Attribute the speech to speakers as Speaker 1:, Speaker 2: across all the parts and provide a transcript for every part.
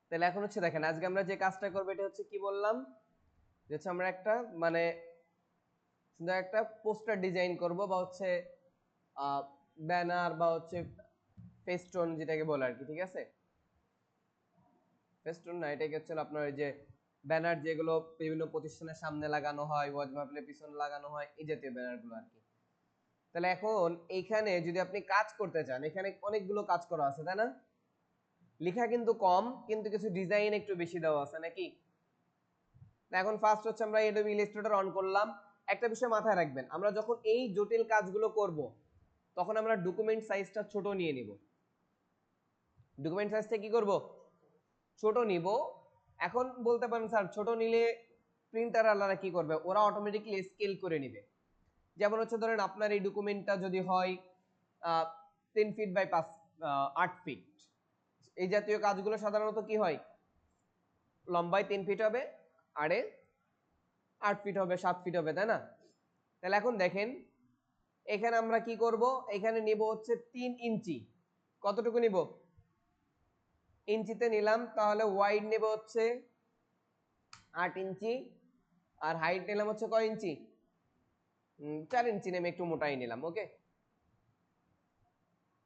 Speaker 1: তাহলে এখন হচ্ছে দেখেন আজকে আমরা যে কাজটা করবো এটা হচ্ছে কি বললাম, যে হচ্ছে আমরা একটা মানে সুন্দর একটা পোস্টার ডিজাইন করব বা হচ্ছে ব্যানার বা হচ্ছে ফেস্টুন যেটাকে বলে আর কি, ঠিক আছে? ফেস্টুন না, এটাকে হচ্ছে আপনার ওই যে ব্যানার যেগুলো বিভিন্ন প্রতিষ্ঠানের সামনে লাগানো হয়, ওয়াজ মাহফিলের পিছনে লাগানো হয়, এই জাতীয় ব্যানারগুলো আর কি। তাহলে এখন এইখানে যদি আপনি কাজ করতে চান, এখানে অনেকগুলো কাজ করা আছে তাই না? লেখা কিন্তু কম, কিন্তু কিছু ডিজাইন একটু বেশি দেওয়া আছে নাকি? এখন ফার্স্ট হচ্ছে আমরা Adobe Illustrator অন করলাম। একটা বিষয় মাথায় রাখবেন, আমরা যখন এই জটিল কাজগুলো করব তখন আমরা ডকুমেন্ট সাইজটা ছোট নিয়ে নিব। ডকুমেন্ট সাইজটা কি করব? ছোট নিব। এখন বলতে পারেন স্যার ছোট নিলে প্রিন্টার আলাদা কি করবে? ওরা অটোমেটিক্যালি স্কেল করে নেবে। যেমন হচ্ছে ধরেন আপনার এই ডকুমেন্টটা যদি হয় 3 ফিট বাই 8 ফিট, এই জাতীয় কাজগুলো সাধারণত কি হয়, লম্বায় 3 ফিট হবে, আরে 8 ফিট হবে, 7 ফিট হবে, তাই না? তাহলে এখন দেখেন এখানে আমরা কি করব, এখানে নিব হচ্ছে 3 ইঞ্চি। কতটুকু নিব? ইঞ্চিতে নিলাম, তাহলে ওয়াইড নেব হচ্ছে 8 ইঞ্চি, আর হাইট নিলাম হচ্ছে কয় ইঞ্চি? 4 ইঞ্চি নেমে একটু মোটাই নিলাম। ওকে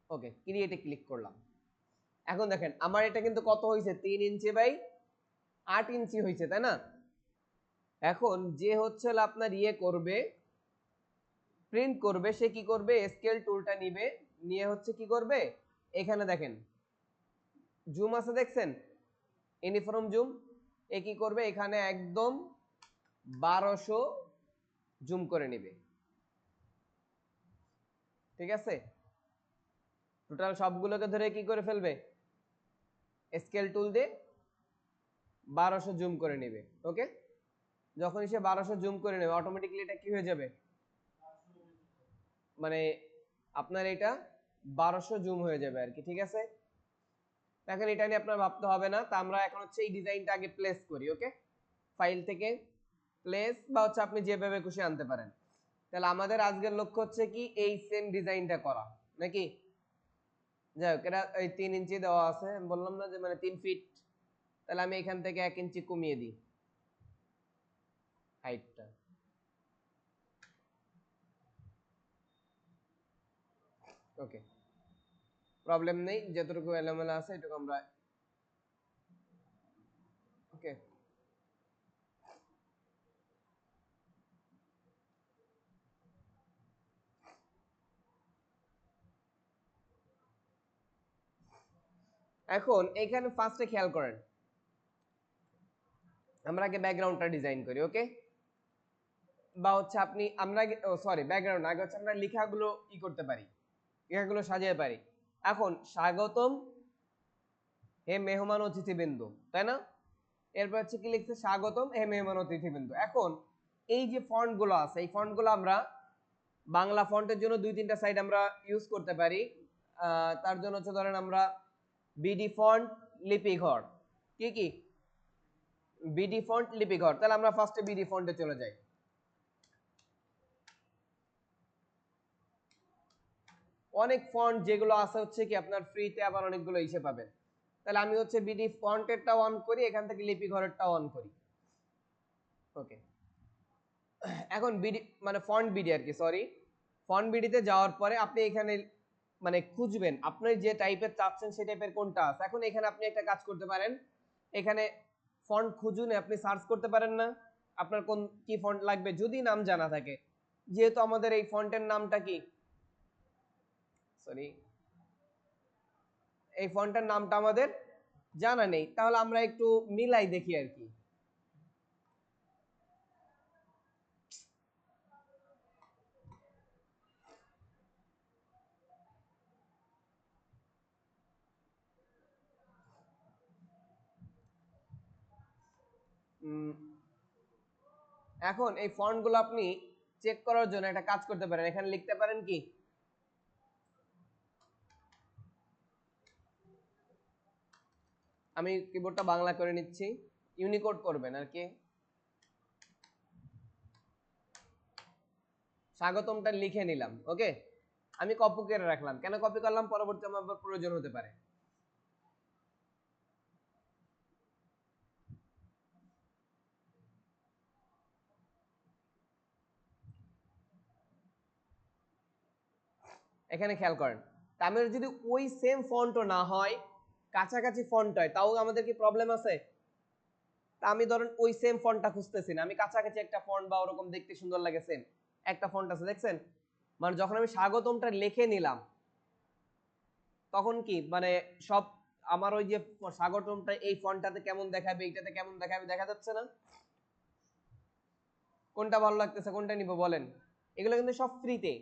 Speaker 1: ওকে, ক্রিয়েটে ক্লিক করলাম। এখন দেখেন আমার এটা কিন্তু কত হয়েছে, 3 ইঞ্চি বাই 8 ইঞ্চি হয়েছে, তাই না? এখন যে হচ্ছে আপনার ইয়ে করবে, প্রিন্ট করবে, সে কি করবে, স্কেল টুলটা নিবে, নিয়ে হচ্ছে কি করবে, এখানে দেখেন জুম আছে দেখছেন, ইউনিফর্ম জুম, এ কি করবে, এখানে একদম 1200 জুম করে নেবে। ঠিক আছে, টোটাল সবগুলোকে ধরে কি করে ফেলবে, স্কেল টুল দিয়ে 1200 জুম করে নেবে। ওকে, যখন সে 1200 জুম করে নেবে অটোমেটিক্যালি এটা কি হয়ে যাবে, মানে আপনার এটা 1200 জুম হয়ে যাবে আর কি। ঠিক আছে, এখন এটা নিয়ে আপনার ভাবতে হবে না। তা আমরা এখন হচ্ছে এই ডিজাইনটা আগে প্লেস করি। ওকে, ফাইল থেকে প্লেস বা হচ্ছে আপনি যেভাবে খুশি আনতে পারেন। তাহলে আমাদের আজকের লক্ষ্য হচ্ছে কি, এই সেম ডিজাইনটা করা নাকি? যাই হোক, এটা এই 3 ইঞ্চি দেওয়া আছে, বললাম না যে মানে 3 ফিট। তাহলে আমি এখান থেকে 1 ইঞ্চি কমিয়ে দিই হাইটটা। ওকে, প্রবলেম নেই, যতটুকু এলোমেলো আছে এটুকু আমরা। ওকে, এখন এখানে ফার্স্টে খেয়াল করেন, আমরা আগে ব্যাকগ্রাউন্ডটা ডিজাইন করি। ওকে, বা হচ্ছে আপনি আমরা সরি ব্যাকগ্রাউন্ড আগে হচ্ছে আমরা লেখাগুলো ই করতে পারি, লেখাগুলো সাজিয়ে পারি। এখন স্বাগতম হে মেহমান অতিথিবৃন্দ, তাই না? এরপর হচ্ছে কি লিখছে, স্বাগতম হে মেহমান অতিথিবৃন্দ। এখন এই যে ফন্ট গুলো আছে, এই ফন্ট গুলো আমরা বাংলা ফন্টের জন্য 2-3টা সাইড আমরা ইউজ করতে পারি। তার জন্য হচ্ছে ধরেন আমরা বিডি ফন্ট, লিপিঘর, কি কি, বিডি ফন্ট, লিপিঘর। তাহলে আমরা ফার্স্টে বিডি ফন্টে চলে যাই। অনেক ফন্ট যেগুলো আছে হচ্ছে কি আপনার ফ্রিতে, আবার অনেকগুলো ইসে পাবেন। তাহলে আমি হচ্ছে বিডি ফন্টেরটা অন করি, এখান থেকে লিপিঘরেরটা অন করি। ওকে, এখন বিডি মানে ফন্ট বিডি আর কি, সরি ফন্ট বিডিতে যাওয়ার পরে আপনি এখানে মানে খুঁজবেন আপনি যে টাইপের চাচ্ছেন সেই টাইপের কোনটা আছে। এখন এখানে আপনি একটা কাজ করতে পারেন, এখানে ফন্ট খুঁজুন, আপনি সার্চ করতে পারেন না আপনার কোন কি ফন্ট লাগবে, যদি নাম জানা থাকে। যেহেতু আমাদের এই ফন্টের নামটা কি, সরি এই ফন্টের নামটা আমাদের জানা নেই, তাহলে আমরা একটু মিলাই দেখি আর কি। এখন এই ফন্টগুলো আপনি চেক করার জন্য একটা কাজ করতে পারেন, এখানে লিখতে পারেন কি, আমি কিবোর্ডটা বাংলা করে নিচ্ছি, ইউনিকোড করবেন আর কি, স্বাগতমটা লিখে নিলাম। ওকে, আমি কপি করে রাখলাম, কেন কপি করলাম, পরবর্তী আমার প্রয়োজন হতে পারে। এখানে খেয়াল করেন, আমাদের যদি ওই সেম ফন্টও না হয়, কাছাকাছি ফন্ট হয়, তাও আমাদের কি প্রবলেম আছে? তা আমি ধরেন ওই সেম ফন্টটা খুঁজতেছি না, আমি কাছাকাছি একটা ফন্ট বা ওরকম দেখতে সুন্দর লাগে সেম একটা ফন্ট আছে, দেখছেন? মানে যখন আমি স্বাগতমটা লিখে নিলাম তখন কি মানে সব আমার ওই যে স্বাগতমটা এই ফন্টটাতে কেমন দেখাবে, এইটাতে কেমন দেখাবে দেখা যাচ্ছে না? কোনটা ভালো লাগতেছে, কোনটা নিব বলেন? এগুলো কিন্তু সব ফ্রিতে,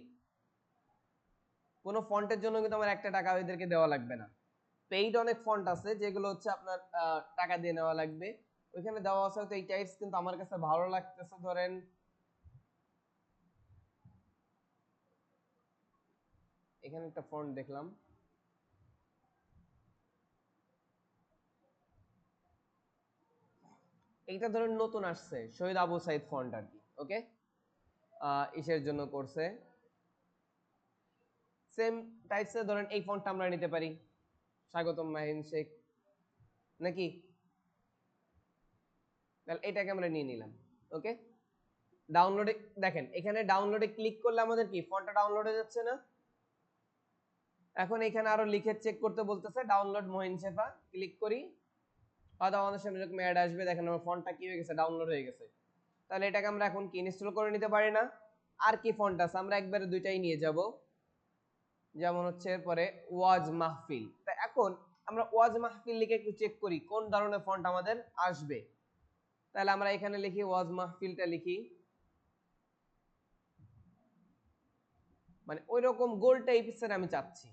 Speaker 1: কোনো ফন্টের জন্য কিন্তু আমার একটা টাকা এদেরকে দেওয়া লাগবে না। পেইড অনেক ফন্ট আছে যেগুলো হচ্ছে আপনার টাকা দিয়ে নেওয়া লাগবে, ওইখানে দেওয়া আছে। হয়তো এই টাইপস কিন্তু আমার কাছে ভালো লাগতেছে, ধরেন এখানে একটা ফন্ট দেখলাম, এইটা ধরেন নতুন আসছে, শহীদ আবু সাইদ ফন্ট আর কি, ওকে, ইসের জন্য করছে। সেম টাইপসে ধরেন এই ফন্টটা আমরা নিতে পারি, স্বাগতম মাহিন শেখ, নাকি? তাহলে এটাকে আমরা নিয়ে নিলাম, ওকে। ডাউনলোডে দেখেন, এখানে ডাউনলোডে ক্লিক করলে আমাদের কি ফন্টটা ডাউনলোড হয়ে যাচ্ছে না? এখন এখানে আরো লিখে চেক করতে বলতেছে, ডাউনলোড মহিন শেফা, ক্লিক করি, হয়তো আমাদের সামনে এরকম অ্যাড আসবে, দেখেন আমার ফন্টটা কি হয়ে গেছে, ডাউনলোড হয়ে গেছে। তাহলে এটাকে আমরা এখন কি ইনস্টল করে নিতে পারি না? আর কি ফন্ট আছে, আমরা একবারে দুইটাই নিয়ে যাব, যেমন হচ্ছে এরপরে ওয়াজ মাহফিল। তা এখন আমরা ওয়াজ মাহফিল লিখে একটু চেক করি কোন ধরনের ফন্ট আমাদের আসবে। তাহলে আমরা এখানে লিখি ওয়াজ মাহফিলটা লিখি, মানে ওই রকম গোল টাইপসের আমি চাচ্ছি।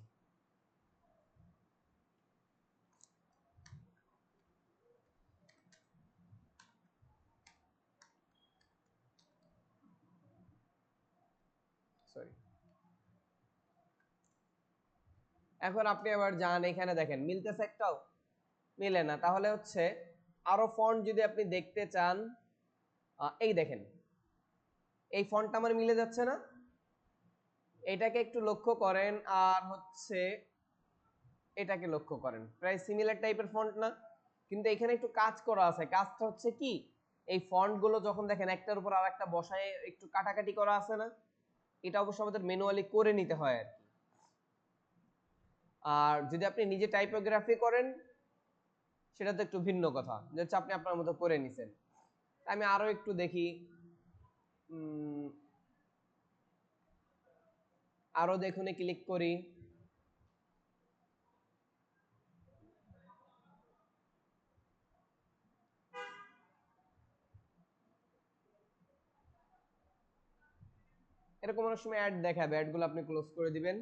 Speaker 1: সরি, এখন আপনি আবার যান, এখানে দেখেন মিলতেছে একটাও মিলে না। তাহলে হচ্ছে আরো ফন্ট যদি আপনি দেখতে চান, এই দেখেন এই ফন্টটা আমার মিলে যাচ্ছে না, এটাকে একটু লক্ষ্য করেন, আর হচ্ছে এটাকে লক্ষ্য করেন, প্রায় সিমিলার টাইপের ফন্ট না? কিন্তু এখানে একটু কাজ করা আছে, কাজটা হচ্ছে কি, এই ফন্ট গুলো যখন দেখেন একটার উপর আর একটা বসায় একটু কাটাকাটি করা আছে না, এটা অবশ্য আমাদের ম্যানুয়ালি করে নিতে হয় আর কি। আর যদি আপনি নিজে টাইপোগ্রাফি করেন সেটা তো একটু ভিন্ন কথা, যে হচ্ছে আপনি আপনার মতো করে নিছেন। আমি আরো একটু দেখি, আরো দেখুনে ক্লিক করি, এরকম অনেক সময় অ্যাড দেখাবে, অ্যাড গুলো আপনি ক্লোজ করে দিবেন।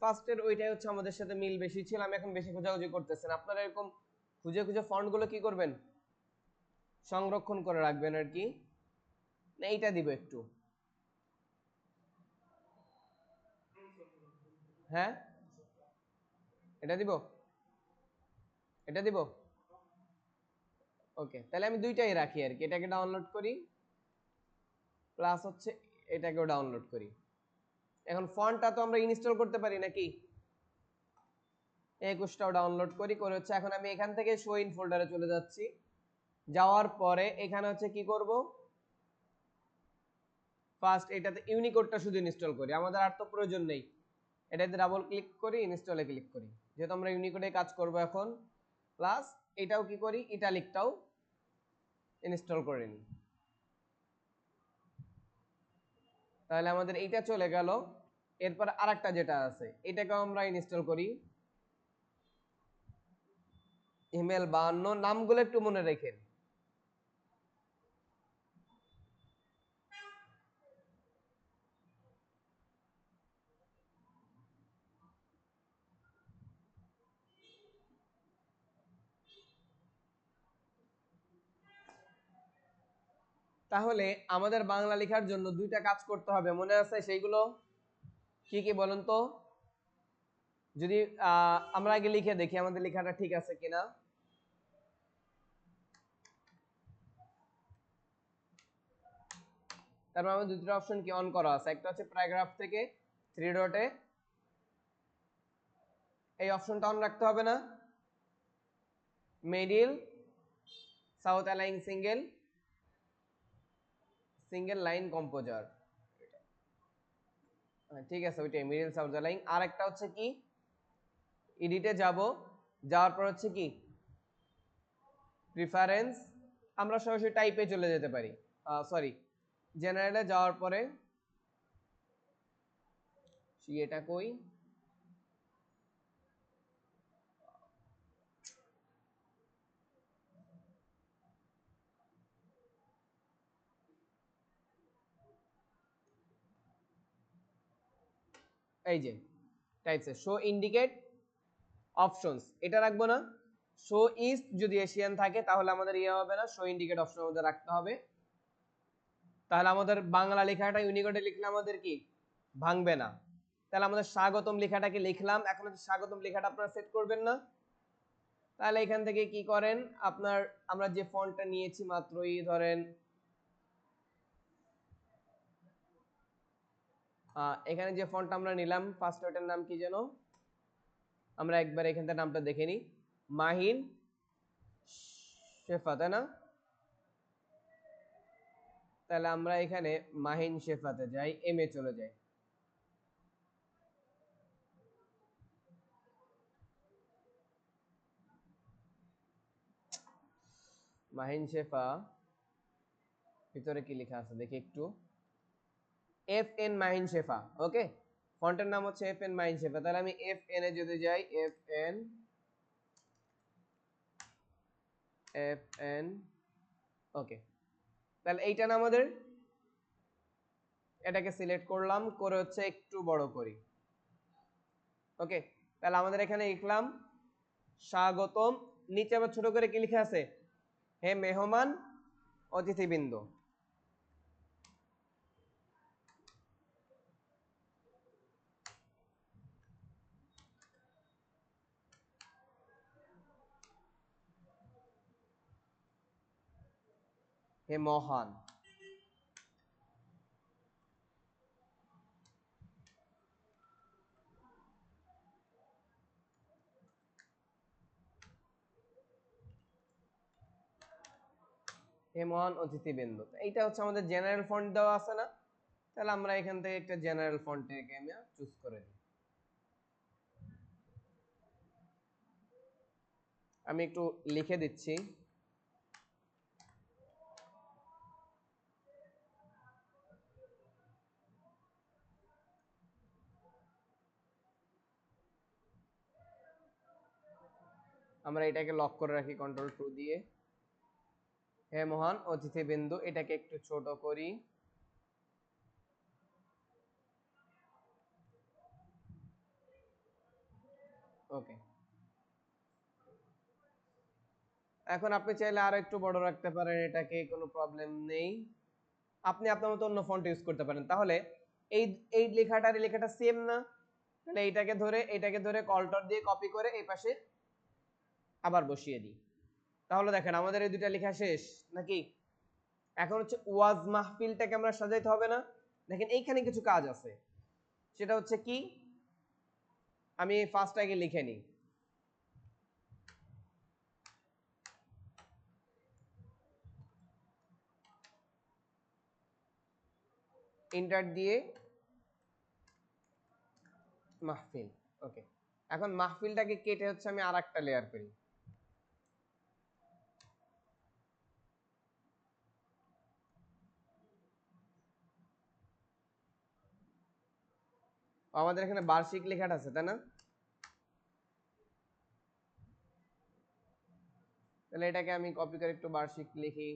Speaker 1: ফার্স্টের ওইটাই হচ্ছে আমাদের সাথে মিল বেশি ছিল, আমি এখন বেশি খোঁজাখুঁজি করতেছেন। আপনারা এরকম খুঁজে খুঁজে ফন্ট গুলো কি করবেন, সংরক্ষণ করে রাখবেন আর কি। না এইটা দিব একটু, হ্যাঁ এটা দিব, এটা দিব, ওকে। তাহলে আমি দুইটাই রাখি আর কি, এটাকে ডাউনলোড করি প্লাস হচ্ছে এটাকেও ডাউনলোড করি। এখন ফন্টটা তো আমরা ইনস্টল করতে পারি নাকি, 21টাও ডাউনলোড করি, করে হচ্ছে এখন আমি এখান থেকে শো ইন ফোল্ডারে চলে যাচ্ছি। যাওয়ার পরে এখানে হচ্ছে কি করব, ফার্স্ট এটাতে ইউনিকোডটা শুধু ইনস্টল করি, আমাদের আর তো প্রয়োজন নেই। এটাতে ডাবল ক্লিক করি, ইনস্টলে ক্লিক করি, যেহেতু আমরা ইউনিকোডে কাজ করব এখন। প্লাস এটাও কি করি, ইটালিকটাও ইনস্টল করে নিই। তাহলে আমাদের এইটা চলে গেল। এরপর আরেকটা যেটা আছে এটাকেও আমরা ইনস্টল করি, ইমেল 52, নামগুলো একটু মনে রেখেন। তাহলে আমাদের বাংলা লেখার জন্য দুইটা কাজ করতে হবে, মনে আছে সেইগুলো কি কি বলেন তো? যদি আমরা আগে লিখে দেখি আমাদের লেখাটা ঠিক আছে কিনা। তারপর আমাদের দুটো অপশন কি অন করা আছে, একটা হচ্ছে প্যারাগ্রাফ থেকে 3 ডটে, এই অপশনটা অন রাখতে হবে না? Middle south align single, single line composer, ঠিক আছে, ওইটাই মিডল সাউথ লাইন। আর একটা হচ্ছে কি, এডিটে যাব, যাওয়ার পর হচ্ছে কি প্রিফারেন্স, আমরা সরাসরি টাইপে চলে যেতে পারি, সরি জেনারেলে যাওয়ার পরে এটা কই, এই যে টাইপসে শো ইন্ডিকেট অপশনস, এটা রাখবো না। শো ইস্ট যদি এশিয়ান থাকে তাহলে আমাদের ইয়ে হবে না, শো ইন্ডিকেট অপশন আমাদের রাখতে হবে। তাহলে আমাদের বাংলা লেখাটা ইউনিকোডে লিখলে আমাদের কি ভাঙবে না। তাহলে আমাদের স্বাগতম লেখাটাকে লিখলাম, এখন হচ্ছে স্বাগতম লেখাটা আপনারা সেট করবেন না। তাহলে এখান থেকে কি করেন আপনার, আমরা যে ফন্টটা নিয়েছি মাত্রই, ধরেন এখানে যে ফন্টটা আমরা নিলাম ফার্স্ট ওটার নাম কি যেন, আমরা একবার এখান থেকে নামটা দেখে নিই, মাহিন শেফা, তাই না? তাহলে আমরা এখানে মাহিন শেফাতে যাই, এম এ চলে যাই। মাহিন শেফা ভিতরে কি লেখা আছে দেখি একটু, এফ এন মাহিন শেফা, ওকে, ফন্টের নাম হচ্ছে এফ এন মাহিন শেফা। তাহলে আমি এফ এন এ যদি যাই, এফ এন, ওকে, তাহলে এইটা না আমাদের, এটাকে সিলেক্ট করলাম, করে হচ্ছে একটু বড় করি, ওকে। তাহলে আমাদের এখানে লিখলাম স্বাগতম, নিচে আবার ছোট করে কি লেখা আছে, হে মেহমান অতিথিবৃন্দ। হে মহান, হে মহান অতিথিবৃন্দ। এইটা হচ্ছে আমাদের জেনারেল ফন্ট দেওয়া আছে না, তাহলে আমরা এখান থেকে একটা জেনারেল ফন্টকে আমি চুজ করে দিই। আমি একটু লিখে দিচ্ছি, আমরা এটাকে লক করে রাখি কন্ট্রোল 2 দিয়ে। হে মহান অতিথিবৃন্দ, এটাকে একটু ছোট করি, ওকে। এখন আপনি চাইলে আরো একটু বড় রাখতে পারেন, এটাকে কোনো প্রবলেম নেই, আপনি আপনার মতো অন্য ফন্ট ইউজ করতে পারেন। তাহলে এই এই লেখাটার এই লেখাটা সেম না, তাহলে এইটাকে ধরে কল্টর দিয়ে কপি করে এই পাশে আবার বসিয়ে দিই। তাহলে দেখেন আমাদের এই দুইটা লেখা শেষ নাকি। এখন হচ্ছে ওয়াজ মাহফিলটাকে আমরা সাজাইতে হবে না, দেখেন এইখানে কিছু কাজ আছে, সেটা হচ্ছে কি, আমি ফার্স্ট আগে লিখে নিই, ইন্টার দিয়ে মাহফিল, ওকে। এখন মাহফিলটাকে কেটে হচ্ছে আমি আর একটা লেয়ার করি, আমাদের এখানে বার্ষিক লেখাটা আছে তাই না, তাহলে এটাকে আমি কপি করে একটু বার্ষিক লিখি,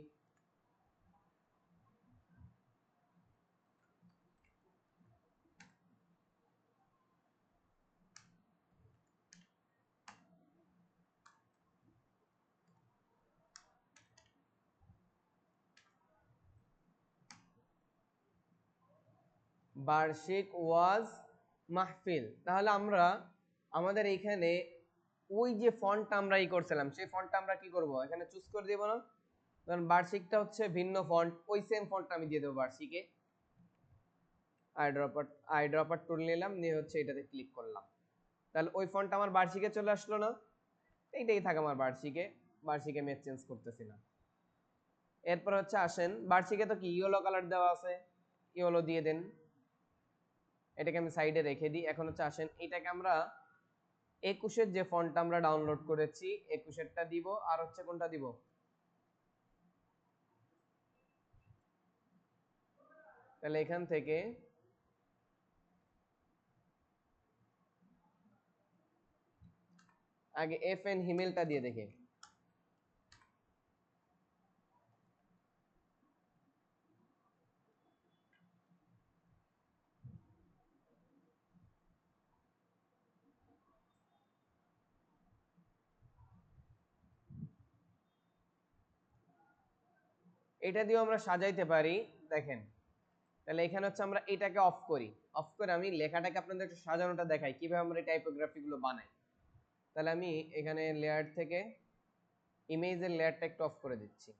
Speaker 1: বার্ষিক ওয়াজ মাহফিল। তাহলে আমরা আমাদের এইখানে ওই যে ফন্টটা আমরা করছিলাম সেই ফন্টটা আমরা কি করব, এখানে চুজ করে দেব না, কারণ বার্ষিকটা হচ্ছে ভিন্ন ফন্ট, ওই সেম ফন্টটা আমি দিয়ে দেবো বার্ষিকে। আই ড্রপার টুল নিলাম, নিয়ে হচ্ছে এটাতে ক্লিক করলাম, তাহলে ওই ফন্টটা আমার বার্ষিকে চলে আসলো না, এইটাই থাকে আমার বার্ষিকে আমি চেঞ্জ করতেছি না। এরপর হচ্ছে আসেন, বার্ষিকে তো কি ইয়েলো কালার দেওয়া আছে, ইয়েলো দিয়ে দেন, এটাকে আমি সাইডে রেখে দিই। এখন হচ্ছে আসেন এটাকে আমরা 21-এর যে ফন্টটা আমরা ডাউনলোড করেছি 21-এরটা দিব, আর হচ্ছে কোনটা দিব, তাহলে এখান থেকে আগে এফ এন হিমেলটা দিয়ে দেখে। এটা দিয়েও আমরা সাজাইতে পারি, দেখেন। তাহলে এখানে হচ্ছে আমরা এটাকে অফ করি, অফ করে আমি লেখাটাকে আপনাদের একটু সাজানোটা দেখাই কিভাবে আমরা টাইপোগ্রাফি গুলো বানাই। তাহলে আমি এখানে লেয়ার থেকে ইমেজের লেয়ারটা একটু অফ করে দিচ্ছি।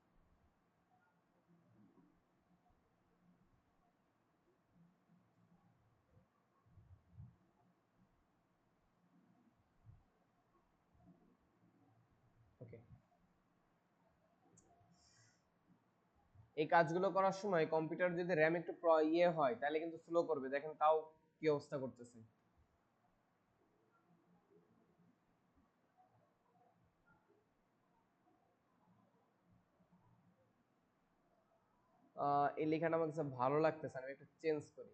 Speaker 1: ওকে, এই কাজগুলো করার সময় কম্পিউটার যদি র্যাম একটু ইয়ে হয় তাহলে কিন্তু স্লো করবে, দেখেন তাও কি অবস্থা করতেছে। এই লেখাটা আমার কাছে ভালো লাগতেছে, আমি একটু চেঞ্জ করি।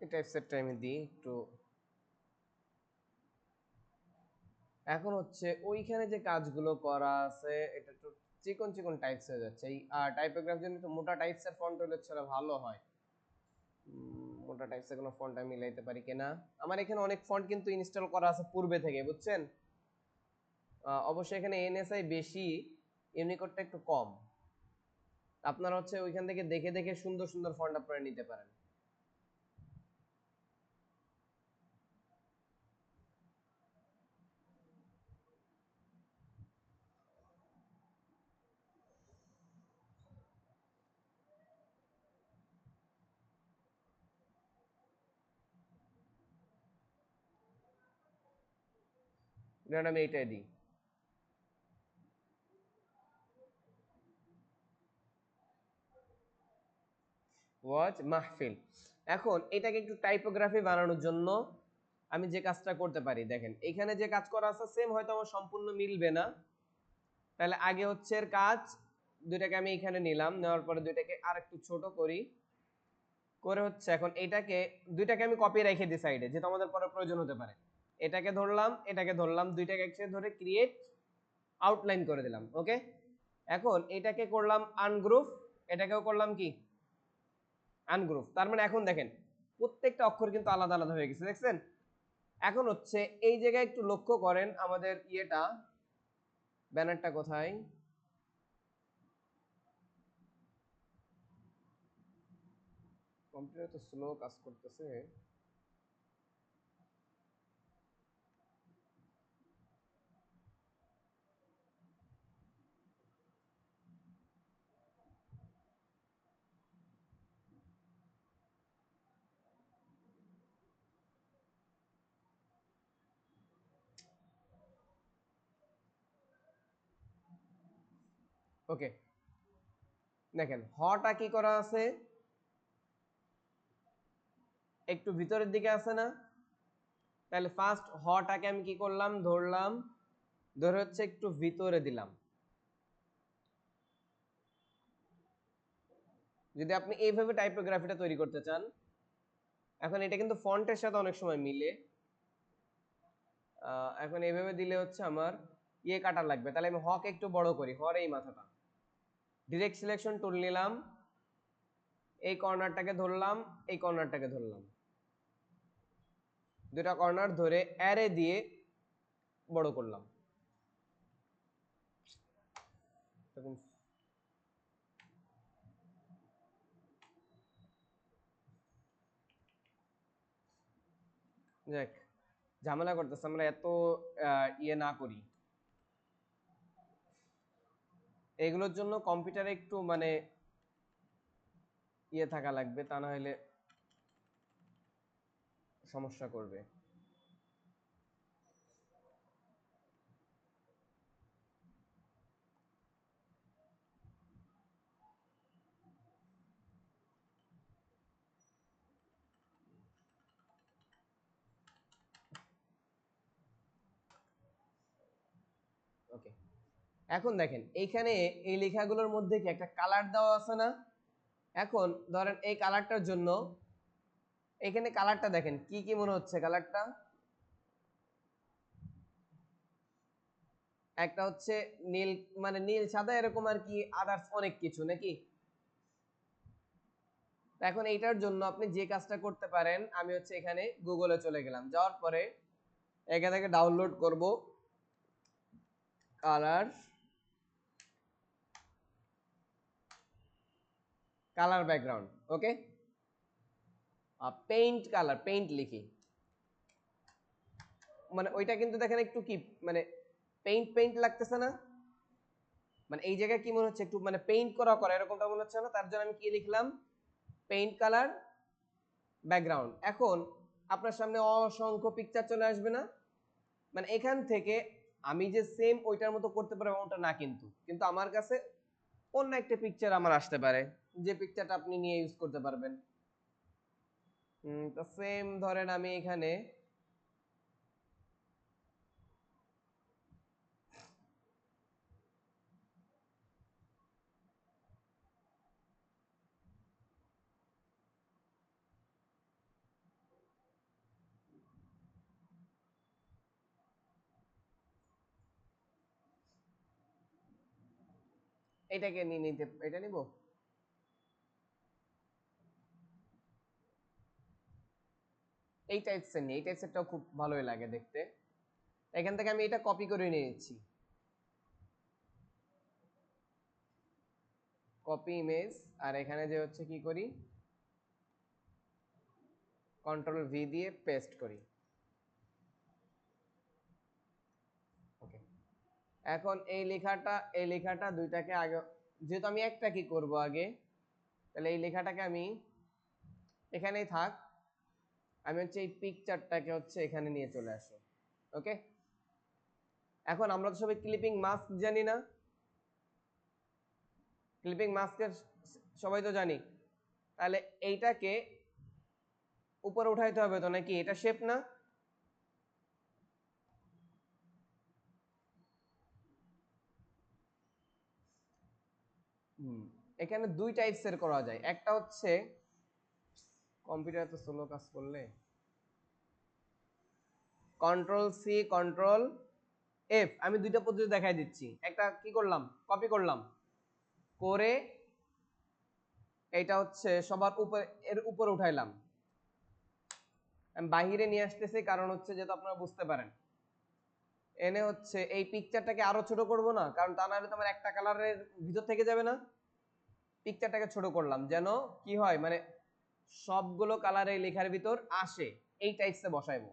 Speaker 1: এই টাইপসেটটা আমি দিই একটু। এখন হচ্ছে ওইখানে যে কাজগুলো করা আছে এটা একটু চিকন চিকন টাইপস হয়ে যাচ্ছে। এই টাইপোগ্রাফির জন্য একটু মোটা টাইপসের ফন্ট হলে ছিল ভালো হয়। মোটা টাইপসের কোনো ফন্ট আমি মিলাইতে পারি কিনা। আমার এখানে অনেক ফন্ট কিন্তু ইনস্টল করা আছে পূর্বে থেকে, বুঝছেন। অবশ্যই এখানে এনএসআই বেশি, ইউনিকোডটা একটু কম। আপনারা হচ্ছে ওইখান থেকে দেখে দেখে সুন্দর সুন্দর ফন্ট আপনারা নিতে পারেন। যেমন আমি এইটাই দিই, ওয়াজ মাহফিল। এখন এটাকে একটু টাইপোগ্রাফি বানানোর জন্য আমি যে কাজটা করতে পারি, দেখেন এখানে যে কাজ করা আছে সেম, হয়তো আমার সম্পূর্ণ মিলবে না। তাহলে আগে হচ্ছে এর কাজ, দুইটাকে আমি এখানে নিলাম, নেওয়ার পরে দুইটাকে আর একটু ছোট করি, করে হচ্ছে এখন এইটাকে দুইটাকে আমি কপি রেখে দিই সাইডে, যেটা আমাদের পরে প্রয়োজন হতে পারে। এটাকে ধরলাম, এটাকে ধরলাম, দুইটাকে একসাথে ধরে ক্রিয়েট আউটলাইন করে দিলাম। ওকে, এখন এটাকে করলাম আনগ্রুপ, এটাকেও করলাম কি আনগ্রুপ। তার মানে এখন দেখেন প্রত্যেকটা অক্ষর কিন্তু আলাদা আলাদা হয়ে গেছে, দেখছেন। এখন হচ্ছে এই জায়গায় একটু লক্ষ্য করেন আমাদের ইয়েটা, ব্যানারটা কোথায়, কম্পিউটার তো স্লো কাজ করতেছে। ওকে, দেখেন হটা কি করা আছে, একটু ভিতরের দিকে আছে না? তাহলে ফার্স্ট হটাকে আমি কি করলাম, ধরলাম, ধরে হচ্ছে একটু ভিতরে দিলাম। যদি আপনি এইভাবে টাইপোগ্রাফিটা তৈরি করতে চান, এখন এটা কিন্তু ফন্টের সাথে অনেক সময় মিলে, এখন এইভাবে দিলে হচ্ছে আমার ইয়ে কাটা লাগবে, তাহলে আমি হকে একটু বড় করি, হর এই মাথাটা, ডিরেক্ট সিলেকশন টুল নিলাম, এই কর্নারটাকে ধরলাম, এই কর্নারটাকে ধরলাম, দুটা কর্নার ধরে অ্যারে দিয়ে বড় করলাম। দেখ ঝামেলা করতেছে, আমরা এত ইয়ে না করি, এগুলোর জন্য কম্পিউটারে একটু মানে ইয়ে থাকা লাগবে, তা না হলে সমস্যা করবে। ওকে, এখন দেখেন এইখানে এই লেখাগুলোর মধ্যে কি একটা কালার দেওয়া আছে না? এখন ধরেন এই কালারটার জন্য এখানে কালারটা দেখেন কি কি মনে হচ্ছে কালারটা, একটা হচ্ছে নীল, মানে নীল সাদা এরকম আর কি, আদার্স অনেক কিছু নাকি। এখন এইটার জন্য আপনি যে কাজটা করতে পারেন, আমি হচ্ছে এখানে গুগলে চলে গেলাম, যাওয়ার পরে এখান থেকে ডাউনলোড করব কালার, কালার ব্যাকগ্রাউন্ড, ওকে, পেইন্ট কালার, পেইন্ট লিখি, মানে ওইটা কিন্তু দেখেন একটু কি মানে পেইন্ট পেইন্ট লাগতেছে না, মানে এই জায়গায় কি মনে হচ্ছে একটু মানে পেইন্ট করা করা এরকমটা মনে হচ্ছে না, তার জন্য আমি কি লিখলাম, পেইন্ট কালার ব্যাকগ্রাউন্ড। এখন আপনার সামনে অসংখ্য পিকচার চলে আসবে না, মানে এখান থেকে আমি যে সেম ওইটার মতো করতে পারবো এমনটা না, কিন্তু কিন্তু আমার কাছে অন্য একটা পিকচার আমার আসতে পারে, যে পিকচারটা আপনি নিয়ে ইউজ করতে পারবেন। তো সেম ধরেন আমি এখানে এটাকে নিয়ে নিতে, এটা নিব, এই টাইপসের নিয়ে, এই টাইপসেরটাও খুব ভালোই লাগে দেখতে। এখান থেকে আমি এটা কপি করে নিয়ে নিচ্ছি, কপি ইমেজ, আর এখানে যে হচ্ছে কি করি, কন্ট্রোল ভি দিয়ে পেস্ট করি। ওকে, এখন এই লেখাটা দুইটাকে আগে, যেহেতু আমি একটা কি করব আগে, তাহলে এই লেখাটাকে আমি এখানেই থাক, আমি হচ্ছে এই পিকচারটাকে হচ্ছে এখানে নিয়ে চলে আসি। ওকে, এখন আমরা তো সবাই ক্লিপিং মাস্ক জানি না, ক্লিপিং মাস্কের সবাই তো জানি, তাহলে এইটাকে উপরে উঠাইতে হবে তো নাকি, এটা শেপ না? এখানে দুই টাইপসের করা যায়, একটা হচ্ছে কম্পিউটার তো স্লো কাজ করলে, কন্ট্রোল সি কন্ট্রোল এফ, আমি দুইটা পদ্ধতি দেখাই দিচ্ছি, একটা কি করলাম, কপি করলাম, করে এটা হচ্ছে সবার উপরে, এর উপরে উঠাইলাম, আমি বাহিরে নিয়ে আসতেছি, কারণ হচ্ছে যেহেতু আপনারা বুঝতে পারেন, এনে হচ্ছে এই পিকচারটাকে আরো ছোট করব না, কারণ তা না হলে তো আমার একটা কালারের ভিতর থেকে যাবে না, পিকচারটাকে ছোট করলাম যেন কি হয়, মানে সবগুলো কালার এই লেখার ভিতর আসে, এই টাইপসে বসাইবো।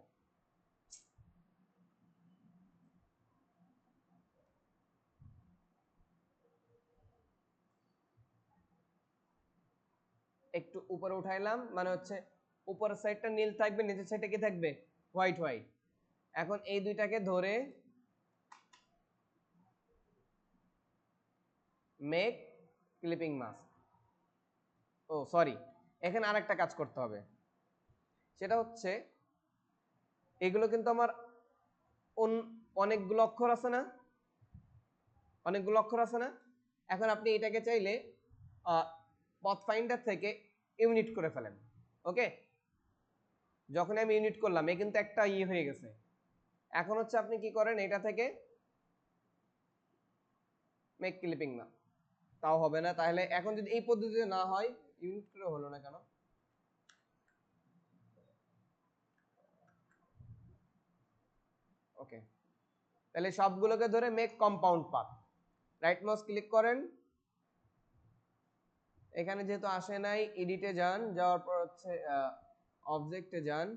Speaker 1: একটু উপরে উঠাইলাম, মানে হচ্ছে উপরের সাইডটা নীল থাকবে, নিচের সাইডটা কি থাকবে, হোয়াইট হোয়াইট। এখন এই দুইটাকে ধরে মেক ক্লিপিং মাস্ক, ও সরি, এখানে আরেকটা কাজ করতে হবে, সেটা হচ্ছে এগুলো কিন্তু আমার অনেকগুলো অক্ষর আছে না, অনেকগুলো অক্ষর আছে না। এখন আপনি এটাকে চাইলে পথ ফাইন্ডার থেকে ইউনিট করে ফেলেন। ওকে, যখন আমি ইউনিট করলাম এ কিন্তু একটা হয়ে গেছে। এখন হচ্ছে আপনি কি করেন, এটা থেকে মেক ক্লিপিং না, তাও হবে না। তাহলে এখন যদি এই পদ্ধতিতে না হয়, ইউনিট করে হলো না কেন? ওকে, তাহলে সবগুলোকে ধরে make compound path, right mouse click করেন। এখানে যেহেতু আসে নাই, এডিটে যান, যাওয়ার পর হচ্ছে অবজেক্টে যান,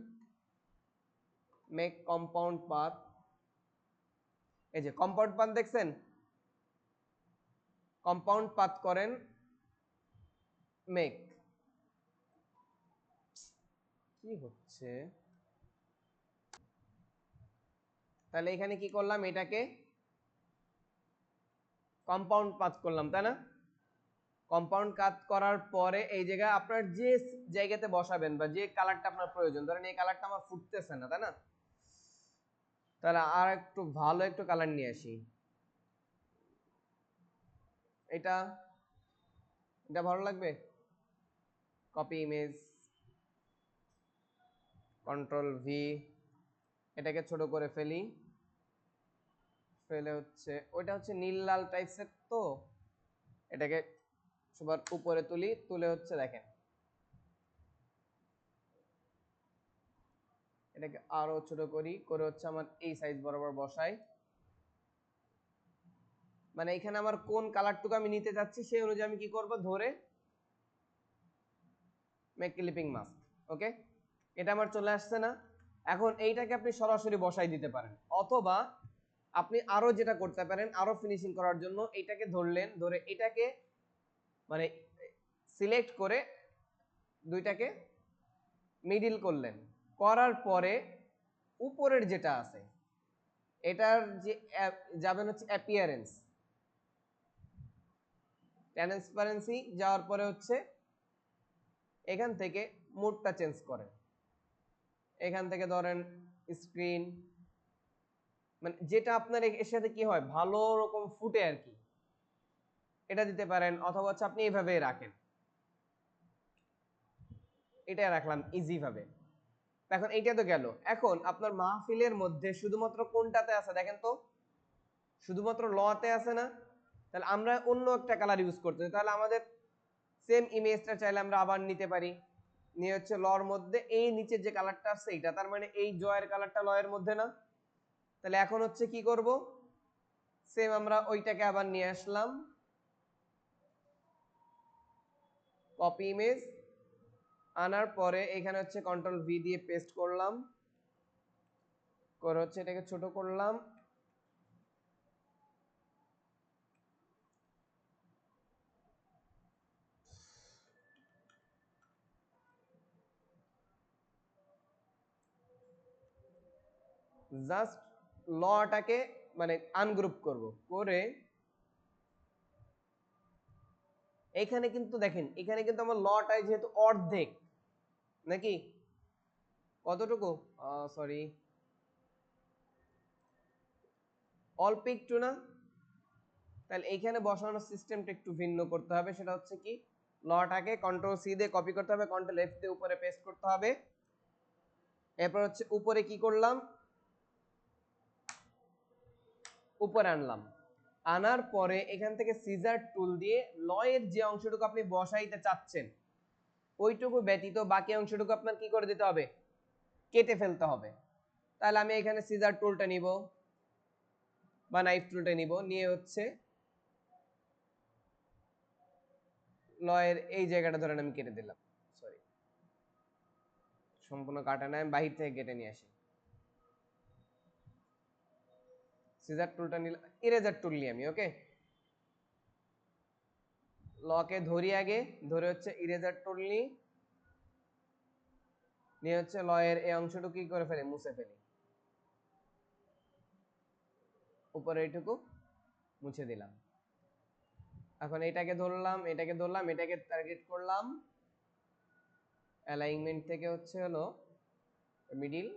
Speaker 1: মেক কম্পাউন্ড পাথ। এই যে কম্পাউন্ড পাথ দেখছেন, কম্পাউন্ড পাথ করেন মেক। কি হচ্ছে? তাহলে এখানে কি করলাম, এটাকে কম্পাউন্ড পাথ করলাম, তাই না? কম্পাউন্ড কাট করার পরে এই জায়গায় আপনার যে জায়গাতে বসাবেন বা যে কালারটা আপনার প্রয়োজন, ধরেন এই কালারটা আমার ফুটতেছে না, তাই না? তাহলে আর একটু ভালো একটু কালার নিয়ে আসি। এটা এটা ভালো লাগবে। কপি ইমেজ, কন্ট্রোল ভি, এটাকে ছোট করে ফেলি। ফেলে হচ্ছে ওইটা হচ্ছে নীল লাল টাইপসের, তো এটাকে সবার উপরে তুলি, তুলে হচ্ছে দেখেন এটাকে আরো ছোট করি, করে হচ্ছে আমার এই সাইজ বরাবর বসাই। মানে এখানে আমার কোন কালারটুকু আমি নিতে যাচ্ছি সেই অনুযায়ী আমি কি করব, ধরে মেক ক্লিপিং মাস্ক। ওকে, এটা আমার চলে আসছে না? এখন এইটাকে আপনি সরাসরি বসাই দিতে পারেন, অথবা আপনি আরো যেটা করতে পারেন, আরো ফিনিশিং করার জন্য এটাকে ধরলেন, ধরে এটাকে মানে সিলেক্ট করে দুইটাকে মিডিল করলেন, করার পরে উপরের যেটা আছে এটার যে যাবেন হচ্ছে অ্যাপিয়ারেন্স, ট্রান্সপারেন্সি, যাওয়ার পরে হচ্ছে এখান থেকে মোডটা চেঞ্জ করেন। এখান থেকে ধরেন স্ক্রিন, মানে যেটা আপনার এর সাথে কি হয় ভালো রকম ফুটে আর কি, এটা দিতে পারেন, অথবা হচ্ছে আপনি এইভাবে রাখেন, এটা রাখলাম ইজি ভাবে। এখন এইটা তো গেল। এখন আপনার মাহফিলের মধ্যে শুধুমাত্র কোনটাতে আছে দেখেন তো, শুধুমাত্র লতে আছে না? তাহলে আমরা অন্য একটা কালার ইউজ করতে, তাহলে আমাদের সেম ইমেজটা চাইলে আমরা আবার নিতে পারি, নিয়ে হচ্ছে লর মধ্যে এই নিচের যে কালারটা আছে এইটা, তার মানে এই জয়ের কালারটা লয়ের মধ্যে না। তাহলে এখন হচ্ছে কি করব, সেম আমরা ওইটাকে আবার নিয়ে আসলাম, কপি ইমেজ, আনার পরে এখানে হচ্ছে কন্ট্রোল ভি দিয়ে পেস্ট করলাম, করে হচ্ছে এটাকে ছোট করলাম, জাস্ট লটাকে মানে আনগ্রুপ করব, করে এখানে কিন্তু দেখেন, এখানে কিন্তু আমার লটাই যেহেতু অর্ধেক নাকি কতটুকু, সরি অল্প একটু না, তাহলে এইখানে বসানোর সিস্টেমটা একটু ভিন্ন করতে হবে। সেটা হচ্ছে কি, লটাকে কন্ট্রোল সি দিয়ে কপি করতে হবে, কন্ট্রোল এফ দিয়ে উপরে পেস্ট করতে হবে। এরপর হচ্ছে উপরে কি করলাম, উপরে আনলাম, আনার পরে এখান থেকে সিজার টুল দিয়ে লয়ের যে অংশটুকু আপনি বসাইতে চাচ্ছেন ওইটুকু ব্যতীত বাকি অংশটুকু আপনার কি করে দিতে হবে, কেটে ফেলতে হবে। তাহলে আমি এখানে সিজার টুলটা নিব বা নাইফ টুলটা নিব, নিয়ে হচ্ছে লয়ের এই জায়গাটা ধরেন আমি কেটে দিলাম, সরি সম্পূর্ণ কাটা নাই, আমি বাহির থেকে কেটে নিয়ে আসি। সিজার টুলটা নিলাম, ইরেজার টুল নিয়ে আমি, ওকে লকে ধরি আগে, ধরে হচ্ছে ইরেজার টুল নিয়ে হচ্ছে লয়ের এই অংশটুকু কি করে ফেলি, মুছে ফেলি, উপরে এইটুকু মুছে দিলাম। এখন এটাকে ধরলাম, এটাকে ধরলাম, এটাকে টার্গেট করলাম, অ্যালাইনমেন্ট থেকে হচ্ছে হলো মিডিল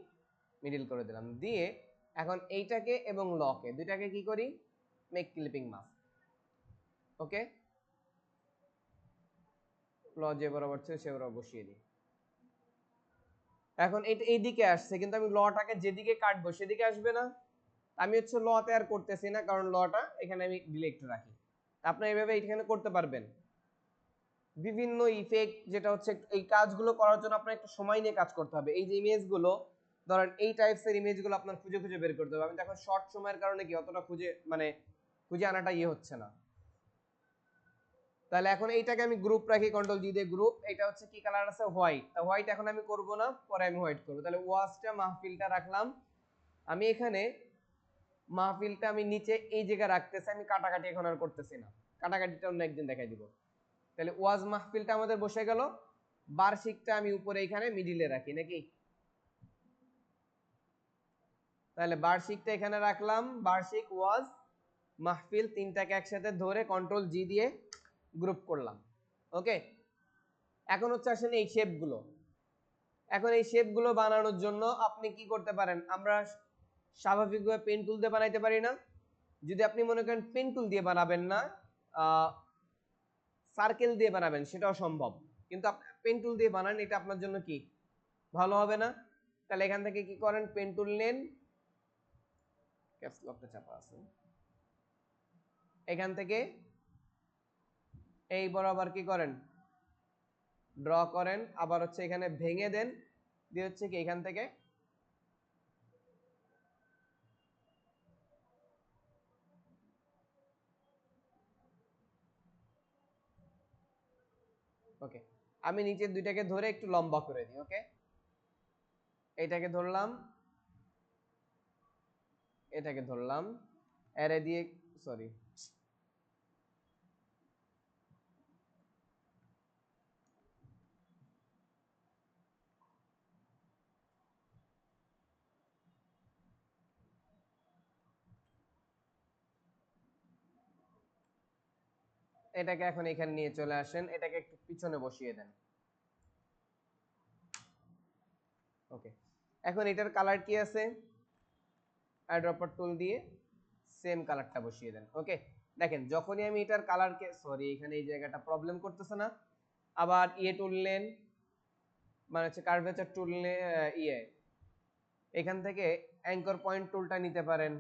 Speaker 1: মিডিল করে দিলাম, দিয়ে এখন এইটাকে এবং লকে দুইটাকে কি করি, মেক ক্লিপিং মাস্ক। ওকে, ল যে বরাবর ছিল সে বরাবর বসিয়ে দিই। এখন এটা এইদিকে আসছে, কিন্তু আমি লটাকে যেদিকে কাটবো সেদিকে আসবে না। আমি হচ্ছে লতে আর করতেছি না, কারণ লটা এখানে আমি ডিলেক্ট রাখি। আপনি এইভাবে এখানে করতে পারবেন বিভিন্ন ইফেক্ট, যেটা হচ্ছে এই কাজগুলো করার জন্য আপনার একটু সময় নিয়ে কাজ করতে হবে। এই যে ইমেজগুলো ধরেন এই টাইপস এর ইমেজগুলো আপনার খুঁজে খুঁজে বের করতে হবে। আমি তো এখন শর্ট সময়ের কারণে কি অতটা খুঁজে আনাটা হচ্ছে না। তাহলে এখন এইটাকে আমি গ্রুপ রাখি, কন্ট্রোল জি দিয়ে গ্রুপ। এটা হচ্ছে কি কালার আছে, হোয়াইট। তা হোয়াইট এখন আমি করব না, পরে আমি হোয়াইট করব। তাহলে ওয়াজটা মাহফিলটা রাখলাম আমি এখানে। মাহফিলটা আমি নিচে এই জায়গায় রাখতেছি, আমি কাটাকাটি এখন আর করতেছি না, কাটাকাটিটা অন্য একদিন দেখাই দিব। তাহলে ওয়াজ মাহফিলটা আমাদের বসে গেল। বার্ষিকটা আমি উপরে এখানে মিডিলে রাখি নাকি, তাহলে বার্ষিকটা এখানে রাখলাম। বার্ষিক ওয়াজ মাহফিল তিনটাকে একসাথে ধরে কন্ট্রোল জি দিয়ে গ্রুপ করলাম। ওকে, এখন হচ্ছে আসলে এই শেপগুলো। এখন এই শেপগুলো বানানোর জন্য আপনি কি করতে পারেন, আমরা স্বাভাবিকভাবে পেন টুল দিয়ে বানাইতে পারি না। যদি আপনি মনে করেন পেন টুল দিয়ে বানাবেন না, সার্কেল দিয়ে বানাবেন, সেটাও সম্ভব। কিন্তু পেন টুল দিয়ে বানান, এটা আপনার জন্য কি ভালো হবে না। তাহলে এখান থেকে কি করেন, পেন টুল নেন, ক্যাপস লকটা চাপা আছে, এখান থেকে এই বরাবর কি করেন, ড্র করেন, আবার হচ্ছে এখানে ভেঙে দেন, দিয়ে হচ্ছে কি এখান থেকে ওকে, আমি নিচের দুইটাকে ধরে একটু লম্বা করে দিই। ওকে, এইটাকে ধরলাম, এটাকে ধরলাম, অ্যারে দিয়ে, সরি, এটাকে এখন এখানে নিয়ে চলে আসেন, এটাকে একটু পিছনে বসিয়ে দেন। ওকে, এখন এটার কালার কি আছে, আইড্রপার টুল দিয়ে সেম কালারটা বসিয়ে দেন। ওকে, দেখেন যখনই আমি এটার কালারকে, সরি এখানে এই জায়গাটা প্রবলেম করতেছে না, আবার ইয়ে টুল নেন, মানে হচ্ছে কার্ভেচার টুল ইয়ে, এখান থেকে অ্যাঙ্কর পয়েন্ট টুলটা নিতে পারেন।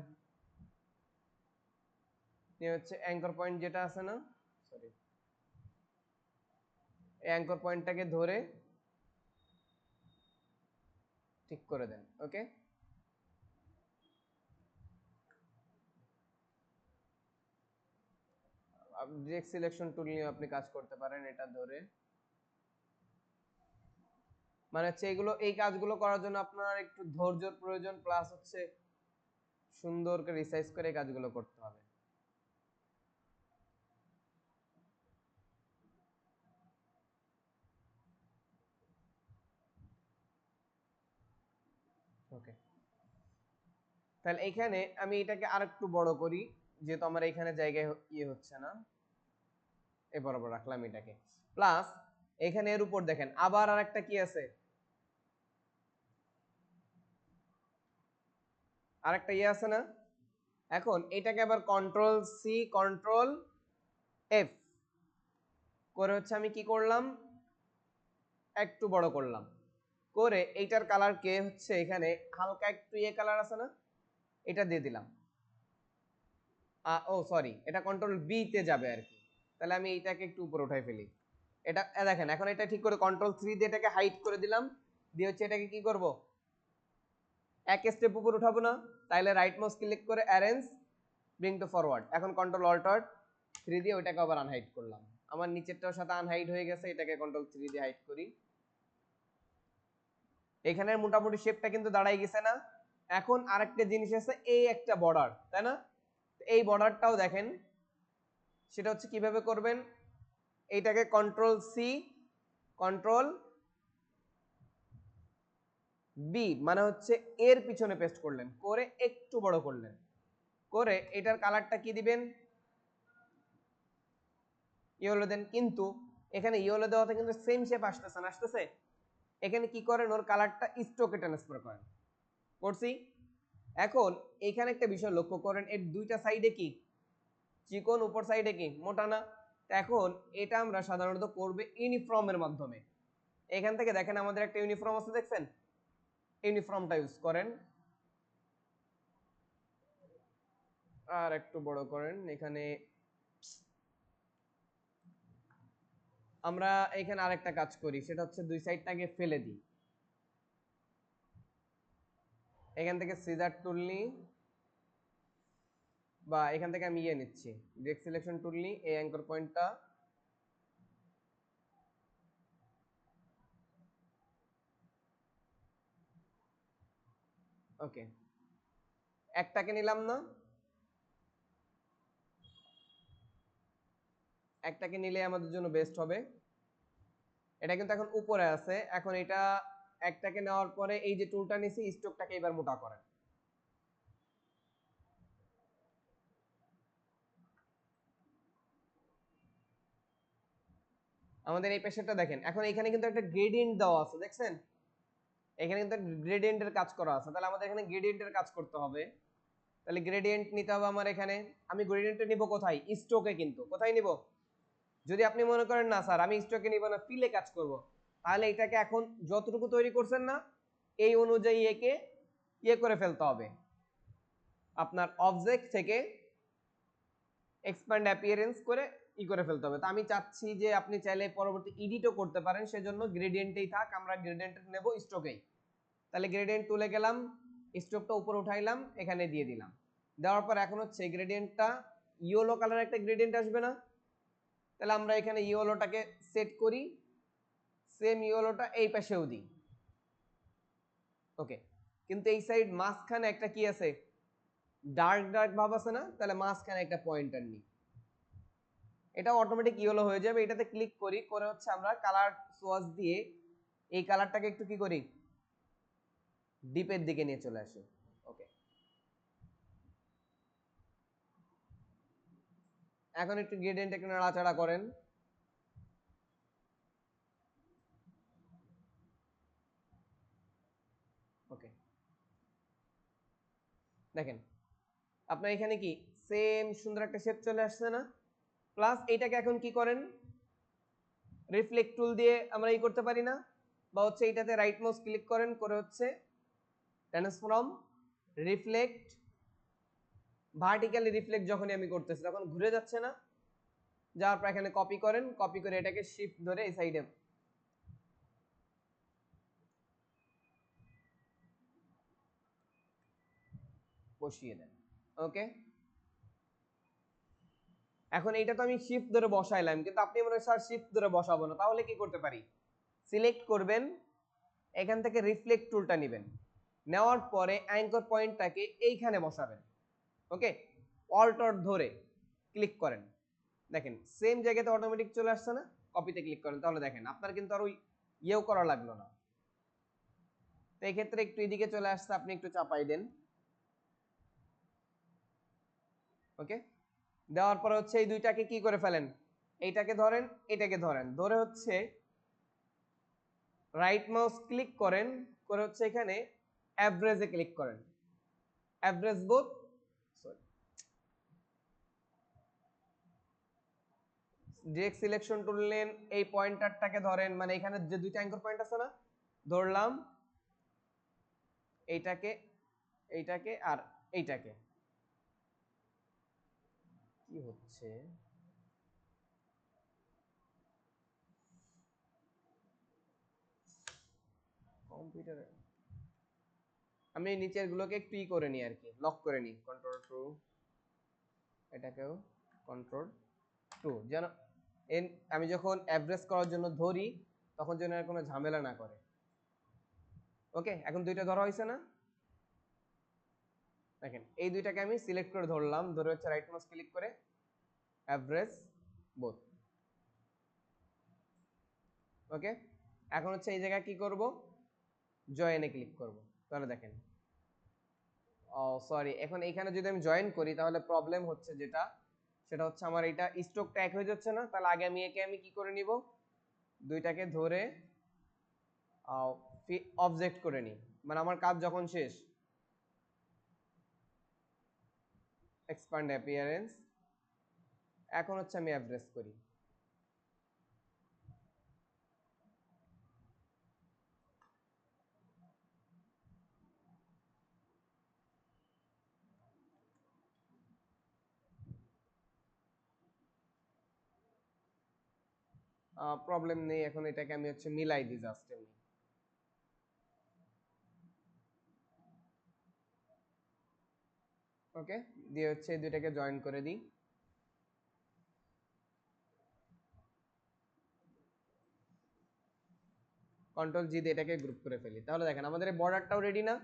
Speaker 1: হচ্ছে অ্যাঙ্কর পয়েন্ট যেটা আছে না, সরি, এই অ্যাঙ্কর পয়েন্টটাকে ধরে ঠিক করে দেন। ওকে, ডিরেক্ট সিলেকশন টুল নিয়ে আপনি কাজ করতে পারেন, এটা ধরে, মানে হচ্ছে এগুলো, এই কাজগুলো করার জন্য আপনার একটু ধৈর্যের প্রয়োজন, প্লাস হচ্ছে সুন্দর করে রিসাইজ করে কাজগুলো করতে হবে। ওকে, তাহলে এইখানে আমি এটাকে আরেকটু বড় করি, যেহেতু আমার এখানে জায়গায় ইয়ে হচ্ছে না, এ বরাবর রাখলাম এটাকে। প্লাস এখানে এর উপর দেখেন আবার আরেকটা কি আছে, আরেকটা ইয়ে আছে না। এখন এটাকে আবার কন্ট্রোল সি কন্ট্রোল এফ করে হচ্ছে আমি কি করলাম, একটু বড় করলাম, করে এইটার কালারকে হচ্ছে এখানে হালকা একটু ইয়ে কালার আছে না, এটা দিয়ে দিলাম। ও সরি, এটা কন্ট্রোল বি তে যাবে আর কি। তাহলে আমি এইটাকে একটু উপরে উঠাই ফেলি। এটা দেখেন, এখন এটা ঠিক করে কন্ট্রোল 3 দিয়ে এটাকে হাইড করে দিলাম, দিয়ে হচ্ছে এটাকে কি করব, এক স্টেপ উপর উঠাবো না, তাইলে রাইট মাউস ক্লিক করে অ্যারেঞ্জ ব্রিং টু ফরওয়ার্ড, এখন কন্ট্রোল অল্টার 3 দিয়ে ওইটাকে আবার আনহাইড করলাম। আমার নিচেরটার সাথে আনহাইড হয়ে গেছে, এটাকে কন্ট্রোল 3 দিয়ে হাইড করি। এখানের মোটামুটি শেপটা কিন্তু দাঁড়াই গেছে না। এখন আরেকটা জিনিস আছে, এই একটা বর্ডার, তাই না, এই বর্ডারটাও দেখেন, সেটা হচ্ছে কিভাবে করবেন, এইটাকে কন্ট্রোল সি কন্ট্রোল বি, মানে হচ্ছে এর পিছনে পেস্ট করলেন, করে একটু বড় করলেন, করে এটার কালারটা কি দিবেন, ইয়েলো দেন। কিন্তু এখানে ইয়েলো দেওয়াতে কিন্তু সেম শেপ আসতেছে না, আসতেছে, এখানে কি করেন, ওর কালারটা স্ট্রোকে ট্রান্সফার করেন। করছি। এখন এখানে একটা বিষয় লক্ষ্য করেন, এর দুইটা সাইডে কি চিকন, উপর সাইডে কি মোটা না। এখন এটা আমরা সাধারণত করবে ইউনিফর্মের মাধ্যমে। এখান থেকে দেখেন আমাদের একটা ইউনিফর্ম আছে, দেখছেন, ইউনিফর্মটা ইউজ করেন। আর একটু বড় করেন। এখানে আমরা এখানে আরেকটা কাজ করি, সেটা হচ্ছে দুই সাইডটাকে ফেলে দিই। এখান থেকে সিজার টুল নিই, বা এখান থেকে আমি ইয়ে নিচ্ছি, ডিরেক্ট সিলেকশন টুল নিই, এই অ্যাঙ্কর পয়েন্টটা ওকে, একটাকে নিলাম না, একটাকে নিলে আমাদের জন্য বেস্ট হবে। এটা কিন্তু এখন উপরে আছে, এখন এটা একটাকে নেওয়ার পরে এই যে টুলটা নিছি, স্ট্রোকটাকে এবার মোটা করেন। আমাদের এই পেশাটা দেখেন, এখন এখানে কিন্তু একটা গ্রেডিয়েন্ট দেওয়া আছে, দেখছেন, এখানে কিন্তু গ্রেডিয়েন্টের কাজ করা আছে। তাহলে আমাদের এখানে গ্রেডিয়েন্টের কাজ করতে হবে। তাহলে গ্রেডিয়েন্ট নিতে হবে আমার এখানে। আমি গ্রেডিয়েন্টটা নিব কোথায়? স্ট্রোকে। কিন্তু কোথায় নিব? যদি আপনি মনে করেন না স্যার আমি স্ট্রোকে নিব না, ফিলে কাজ করব, তাহলে এটাকে এখন যতটুকু তৈরি করছেন না, এই অনুযায়ী একে ইয়ে করে ফেলতে হবে। আপনার অবজেক্ট থেকে এক্সপ্যান্ড অ্যাপিয়ারেন্স করে করে ফেলতে হবে। তো আমি চাচ্ছি যে আপনি চাইলে পরবর্তী এডিটও করতে পারেন, সেজন্য গ্রেডিয়েন্টেই থাক, আমরা গ্রেডিয়েন্ট নেব স্ট্রোকেই। তাহলে গ্রেডিয়েন্ট তুলে গেলাম, স্ট্রোকটা উপরে উঠাইলাম, এখানে দিয়ে দিলাম। দেওয়ার পর এখন হচ্ছে গ্রেডিয়েন্টটা ইয়েলো কালার একটা গ্রেডিয়েন্ট আসবে না? তাহলে আমরা এখানে ইয়েলোটাকে সেট করি, সেম ইয়েলোটা এই পাশেও দিই। ওকে, কিন্তু এই সাইড মাঝখানে একটা কি আছে, ডার্ক ডার্ক ভাব আছে না? তাহলে মাঝখানে একটা পয়েন্টার নিই, এটা অটোমেটিক ইয়েলো হয়ে যাবে। এটাতে ক্লিক করি, করে হচ্ছে আমরা কালার সোয়াচ দিয়ে এই কালারটাকে একটু কি করি, ডিপের দিকে নিয়ে চলে আসি। ওকে, এখন একটু গ্রেডিয়েন্ট একটু নাড়াচাড়া করেন। ওকে, দেখেন আপনার এখানে কি সেম সুন্দর একটা শেপ চলে আসছে না? প্লাস এইটাকে এখন কি করেন, রিফ্লেক্ট টুল দিয়ে আমরা এই করতে পারি না? বা হচ্ছে এইটাতে রাইট মাউস ক্লিক করেন, করে হচ্ছে ট্রান্সফর্ম রিফ্লেক্ট, ভার্টিক্যালি রিফ্লেক্ট যখনই আমি করতেছি তখন ঘুরে যাচ্ছে না? যাওয়ার পর এখানে কপি করেন, কপি করে এটাকে শিফট ধরে এই সাইডে বসিয়ে দেন। ওকে, এখন এইটা তো আমি শিফট ধরে বসাইলাম, কিন্তু আপনি মনে হয় স্যার শিফট ধরে বসাবো না, তাহলে কি করতে পারি? সিলেক্ট করবেন, এখান থেকে রিফ্লেক্ট টুলটা নেবেন, নেওয়ার পরে অ্যাঙ্কর পয়েন্টটাকে এইখানে বসাবেন। ওকে, অল্টার ধরে ক্লিক করেন, দেখেন সেম জায়গাতে অটোমেটিক চলে আসছে না? কপিতে ক্লিক করেন, তাহলে দেখেন আপনার কিন্তু আর ওই ইয়েও করা লাগলো না। তো এই ক্ষেত্রে একটু এদিকে চলে আসছে, আপনি একটু চাপাই দেন। ওকে, দেওয়ার পর হচ্ছে এই দুইটাকে কি করে ফেলেন, এইটাকে ধরেন, এটাকে ধরেন, ধরে হচ্ছে রাইট মাউস ক্লিক করেন, করে হচ্ছে এখানে অ্যাভারেজে ক্লিক করেন, average both, sorry, direct selection tool নেন, এই পয়েন্টারটাকে ধরেন, মানে এখানে যে দুইটা অ্যাঙ্কর পয়েন্ট আছে না, ধরলাম এইটাকে, এইটাকে আর এইটাকে। কি হচ্ছে, কম্পিউটারে আমি নিচের গুলোকে একটু করে নিই আর কি, লক করে নিই, কন্ট্রোল টু, এটাকেও কন্ট্রোল টু, যেন আমি যখন অ্যাভারেজ করার জন্য ধরি তখন যেন আর কোনো ঝামেলা না করে। ওকে, এখন দুইটা ধরা হয়েছে না? দেখেন এই দুইটাকে আমি সিলেক্ট করে ধরলাম, ধরে হচ্ছে রাইট মাউস ক্লিক করে অ্যাভারেজ বোথ। ওকে, এখন হচ্ছে এই জায়গায় কি করব, জয়েনে ক্লিক করব, তাহলে দেখেন, ও সরি, এখন এখানে যদি আমি জয়েন করি তাহলে প্রবলেম হচ্ছে যেটা, সেটা হচ্ছে আমার এটা স্ট্রোকটা এক হয়ে যাচ্ছে না। তাহলে আগে আমি একে আমি কি করে নিব, দুইটাকে ধরে অবজেক্ট করে নিই, মানে আমার কাজ যখন শেষ, এক্সপ্যান্ড অ্যাপিয়ারেন্স, এখন হচ্ছে আমি অ্যাড্রেস করি। প্রবলেম নেই, এখন এটাকে আমি হচ্ছে মিলাই দিই জাস্ট এমনি। ওকে, দিয়ে হচ্ছে এই দুইটাকে জয়েন করে দিই। কন্ট্রোল জি দিয়ে এটাকে গ্রুপ করে ফেলি। তাহলে দেখেন আমাদের এই বর্ডারটাও রেডি না?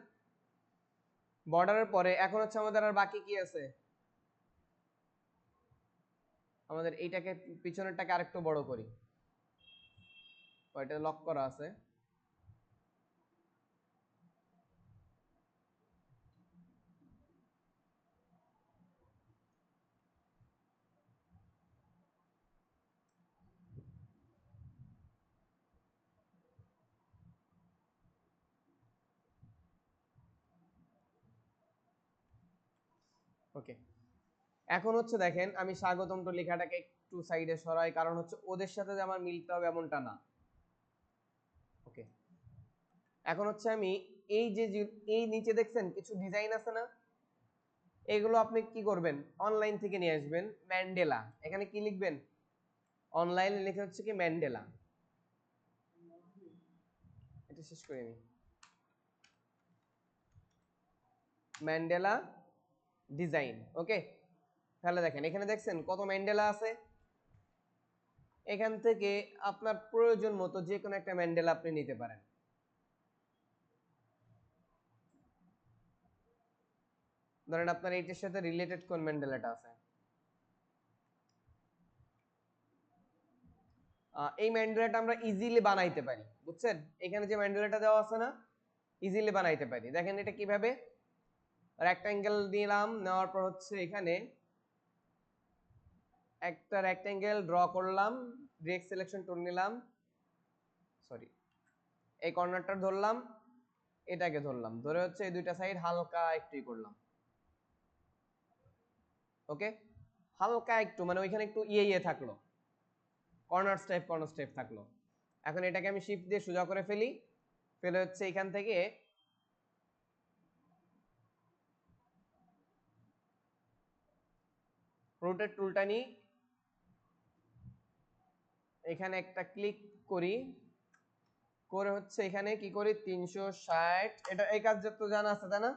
Speaker 1: বর্ডারের পরে এখন হচ্ছে আমাদের আর বাকি কি আছে? আমাদের এইটাকে পিছনেরটাকে আরেকটু বড় করি। ওইটা লক করা আছে। ওকে, এখন হচ্ছে দেখেন আমি স্বাগতম তো লেখাটাকে একটু সাইডে সরাই, কারণ হচ্ছে ওদের সাথে যে আমার মিলতে হবে এমনটা না। ওকে, এখন হচ্ছে আমি এই যে এই নিচে দেখছেন কিছু ডিজাইন আছে না, এগুলো আপনি কি করবেন, অনলাইন থেকে নিয়ে আসবেন। ম্যান্ডেলা, এখানে কি লিখবেন, অনলাইনে লিখে হচ্ছে কি ম্যান্ডেলা। এটা শেষ করে নি, ম্যান্ডেলা ডিজাইন। ওকে, তাহলে দেখেন এখানে দেখছেন কত ম্যান্ডেলা আছে। এখান থেকে আপনার প্রয়োজন মতো যে কোনো একটা ম্যান্ডেলা আপনি নিতে পারেন। ধরেন আপনার এইটার সাথে রিলেটেড কোন ম্যান্ডেলাটা আছে, এই ম্যান্ডেলাটা আমরা ইজিলি বানাইতে পারি, বুঝছেন? এখানে যে ম্যান্ডেলাটা দেওয়া আছে না, ইজিলি বানাইতে পারি। দেখেন এটা কিভাবে, রেক্টাঙ্গেল দিলাম, নেওয়ার পর হচ্ছে এখানে একটা রেক্টাঙ্গেল ড্র করলাম, ডিরেক্ট সিলেকশন টুল নিলাম, সরি এই কর্নারটা ধরলাম, এটাকে ধরলাম, ধরে হচ্ছে এই দুইটা সাইড হালকা একটুই করলাম। ওকে, হালকা একটু মানে ওইখানে একটু ইয়ে থাকলো, কর্নার স্টেপ থাকলো। এখন এটাকে আমি শিফট দিয়ে সোজা করে ফেলি, ফেলে হচ্ছে এখান থেকে রোটেট টুলটা নিই, এখানে একটা ক্লিক করি, করে হচ্ছে এখানে কি করি 360, এটা এই কাজ তো জানা আছে তাই না,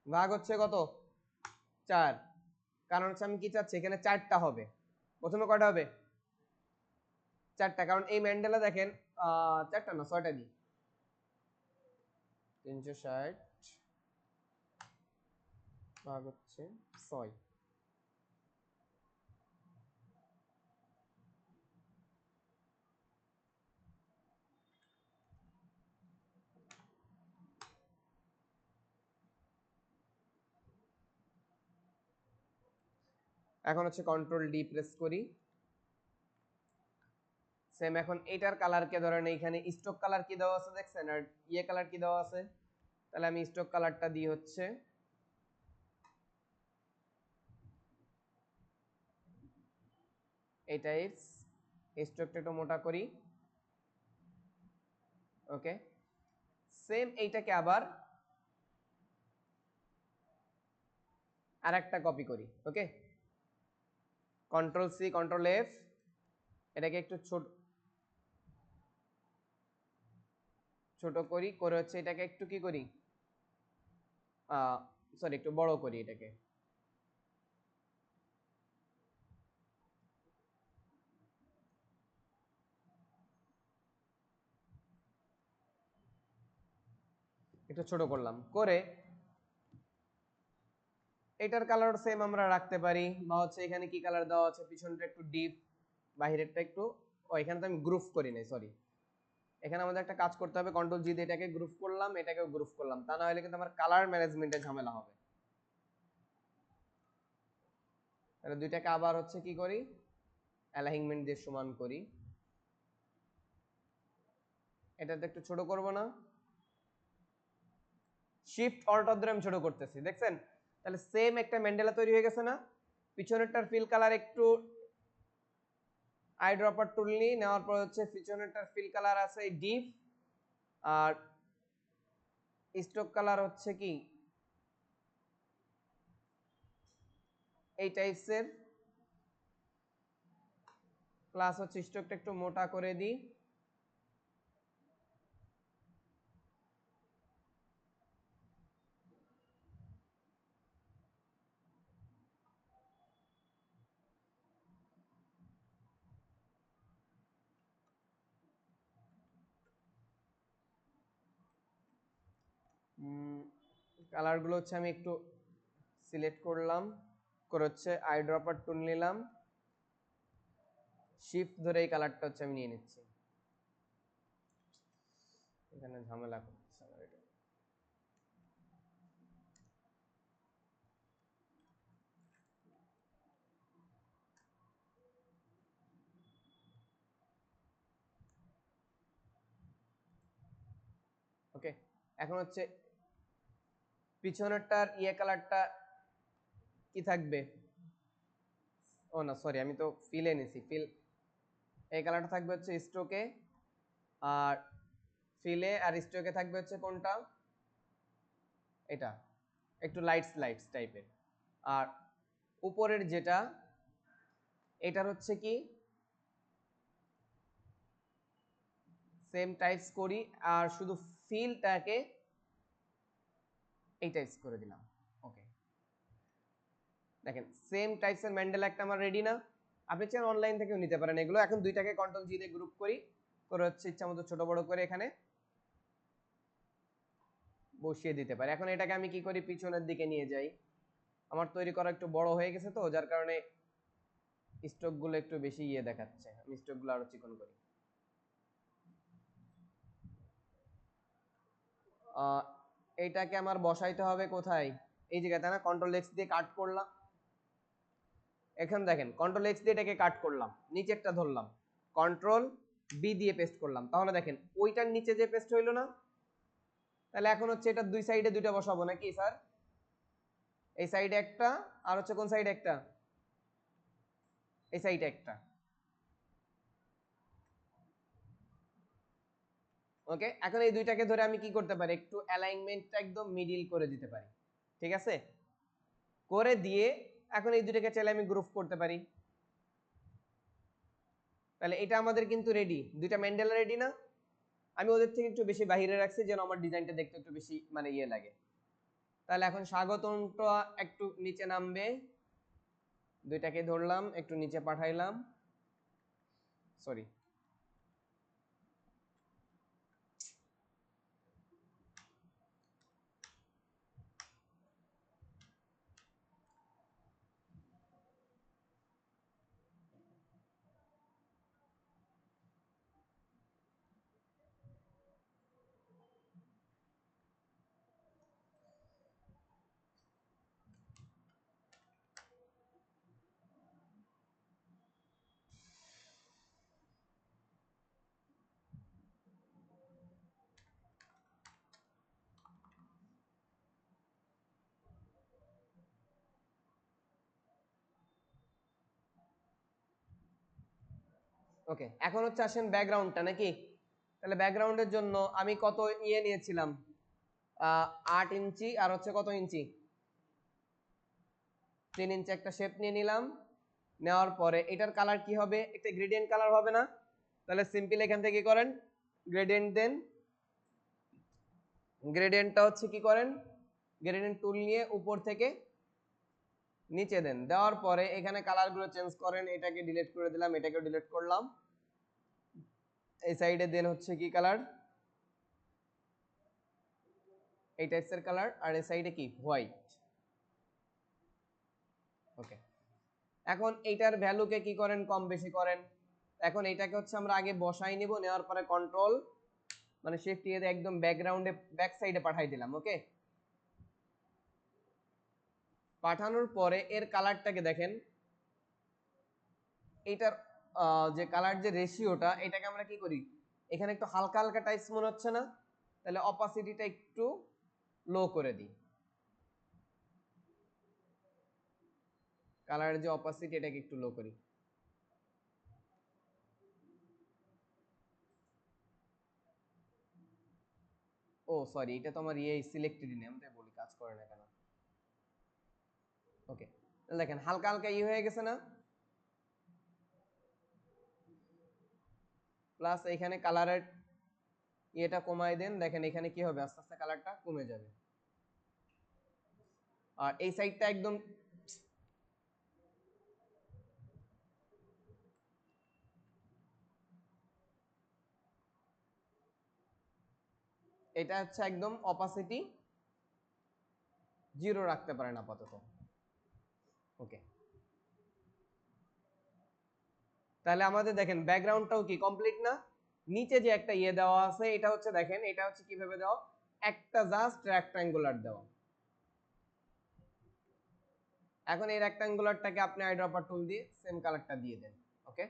Speaker 1: ভাগ হচ্ছে কত 4, কারণ হচ্ছে আমি কি চাচ্ছি এখানে 4টা হবে। প্রথমে কয়টা হবে, 4টা, কারণ এই ম্যান্ডেলা দেখেন 4টা না 6টা দিই, 360 ভাগ হচ্ছে 6। এখন হচ্ছে কন্ট্রোল ডি প্রেস করি, সেম এখন এটার কালারকে ধরেন এইখানে স্টক কালার কি দেওয়া আছে দেখছেন, আর ইয়ে কালার কি দেওয়া আছে, তাহলে আমি স্টক কালারটা দিই হচ্ছে এটাই, স্টকটা একটু মোটা করি। ওকে, সেম এইটাকে আবার আরেকটা কপি করি। ওকে, কন্ট্রোল সি কন্ট্রোল এফ, এটাকে একটু ছোট করি, করে হচ্ছে এটাকে একটু কি করি, সরি একটু বড় করি এটাকে। একটু ছোট করলাম, করে এটার কালার সেম আমরা রাখতে পারি, বা হচ্ছে এখানে কি কালার দেওয়া আছে, পিছনটা একটু ডিপ, বাহিরেরটা একটু, ও এখানে তো আমি গ্রুপ করি নাই, সরি। এখানে আমাদের একটা কাজ করতে হবে, কন্ট্রোল জি দিয়ে এটাকে গ্রুপ করলাম, এটাকেও গ্রুপ করলাম, তা না হলে কিন্তু আমার কালার ম্যানেজমেন্টে ঝামেলা হবে। তাহলে দুইটাকে আবার হচ্ছে কি করি, অ্যালাইনমেন্ট দিয়ে সমান করি, এটাতে একটু ছোট করব না, শিফট অল্ট ধরে আমি ছোট করতেছি, দেখছেন? তাহলে সেম একটা ম্যান্ডেলা তৈরি হয়ে গেছে না? পিছনেরটার ফিল কালার একটু আই ড্রপার টুল নিয়ে নেওয়ার পর হচ্ছে পিছনেরটার ফিল কালার আছে ডিপ, আর স্ট্রোক কালার হচ্ছে কি এই টাইপসের, প্লাস হচ্ছে স্ট্রোকটা একটু মোটা করে দিই। কালারগুলো হচ্ছে আমি একটু সিলেক্ট করলাম, করে হচ্ছে আই ড্রপার টুল নিলাম, শিফট ধরে এই কালারটা হচ্ছে আমি নিয়ে নিচ্ছি। এখানে ঝামেলা করতেছে আমার এটা। ওকে, এখন হচ্ছে পিছনেরটার কালারটা কি থাকবে? ও না সরি, আমি তো ফিলে নিছি, ফিল এই কালারটা থাকবে হচ্ছে স্ট্রোকে, আর ফিলে আর স্ট্রোকে থাকবে হচ্ছে কোনটা, এটা একটু লাইটস লাইটস টাইপের। আর উপরের যেটা এটার হচ্ছে কি সেম টাইপস করি, আর শুধু ফিলটাকে এই টাইপস করে দিলাম। ওকে, দেখেন সেম টাইপসের ম্যান্ডেলা একটা আমার রেডি না? আপনি চান অনলাইন থেকেও নিতে পারেন এগুলো। এখন দুইটাকে কন্ট্রোল জি দিয়ে গ্রুপ করি, করে হচ্ছে ইচ্ছা মতো ছোট বড় করে এখানে বসিয়ে দিতে পারি। এখন এটাকে আমি কি করি, পিছনের দিকে নিয়ে যাই। আমার তৈরি করা একটু বড় হয়ে গেছে তো, যার কারণে স্ট্রোক গুলো একটু বেশি দেখাচ্ছে। আমি স্ট্রোক গুলো আরো চিকন করি। এইটাকে আমার বসাইতে হবে কোথায়? এই জায়গাতে না, কন্ট্রোল এক্স দিয়ে কাট করলাম। এখন দেখেন কন্ট্রোল এক্স দিয়ে এটাকে কাট করলাম, নিচেরটা ধরলাম, কন্ট্রোল বি দিয়ে পেস্ট করলাম, তাহলে দেখেন ওইটার নিচে যে পেস্ট হইলো না? তাহলে এখন হচ্ছে এটা দুই সাইডে দুইটা বসাবো নাকি স্যার? এই সাইডে একটা, আর হচ্ছে কোন সাইডে একটা? এই সাইডে একটা। ওকে, এখন এই দুইটাকে ধরে আমি কি করতে পারি, একটু অ্যালাইনমেন্টটা একদম মিডিল করে দিতে পারি। ঠিক আছে, করে দিয়ে এখন এই দুইটাকে চাইলে আমি গ্রুপ করতে পারি। তাহলে এটা আমাদের কিন্তু রেডি, দুইটা ম্যান্ডেলা রেডি না? আমি ওদের থেকে একটু বেশি বাহিরে রাখছি যেন আমার ডিজাইনটা দেখতে একটু বেশি মানে লাগে। তাহলে এখন স্বাগতমটা একটু নিচে নামবে, দুইটাকে ধরলাম একটু নিচে পাঠাইলাম, সরি। ওকে, এখন হচ্ছে আসেন ব্যাকগ্রাউন্ডটা নাকি? তাহলে ব্যাকগ্রাউন্ডের জন্য আমি কত নিয়েছিলাম, 8 ইঞ্চি, আর হচ্ছে কত ইঞ্চি, 3 ইঞ্চি একটা শেপ নিয়ে নিলাম। নেওয়ার পরে এটার কালার কি হবে, একটা গ্রেডিয়েন্ট কালার হবে না? তাহলে সিম্পল এখান থেকে কি করেন, গ্রেডিয়েন্ট দেন। গ্রেডিয়েন্টটা হচ্ছে কি করেন, গ্রেডিয়েন্ট টুল নিয়ে উপর থেকে নিচে দেন, দেওয়ার পরে এখানে কালারগুলো চেঞ্জ করেন। এটাকে ডিলিট করে দিলাম, এটাকে ডিলিট করলাম। এই সাইডে দেন হচ্ছে কি কালার, এই টাইপসের কালার, আর এই সাইডে কি হোয়াইট। ওকে, এখন এইটার ভ্যালুকে কি করেন, কম বেশি করেন। এখন এইটাকে হচ্ছে আমরা আগে বসাই নিব, নেওয়ার পরে কন্ট্রোল মানে শিফট দিয়ে একদম ব্যাকগ্রাউন্ডে ব্যাক সাইডে পাঠাই দিলাম। ওকে, পাঠানোর পরে এর কালারটাকে দেখেন, এইটার যে কালার যে রেশিওটা, এটাকে আমরা কি করি, এখানে একটু হালকা হালকা টাইপস মনে হচ্ছে না? তাহলে অপাসিটিটা একটু লো করে দিই, কালারের যে অপাসিটি এটাকে একটু লো করি। ও সরি, এটা তো আমার সিলেক্টেডই নেই, আমি তাই বলি কাজ করে না কেন। ওকে, দেখেন হালকা হালকা হয়ে গেছে না? প্লাস এখানে কালারের এটা কমাই দেন, দেখেন এখানে কি হবে, আস্তে আস্তে কালারটা কমে যাবে। আর এই সাইডটা একদম এটা হচ্ছে একদম অপাসিটি 0 রাখতে পারেন আপাতত। ওকে, তাহলে আমাদের দেখেন ব্যাকগ্রাউন্ডটাও কি কমপ্লিট না? নিচে যে একটা দেওয়া আছে এটা হচ্ছে, দেখেন এটা হচ্ছে কিভাবে দেওয়া, একটা জাস্ট রেক্ট্যাঙ্গুলার দেওয়া। এখন এই রেক্ট্যাঙ্গুলারটাকে আপনি আইড্রপার টুল দিয়ে সেম কালারটা দিয়ে দেন। ওকে,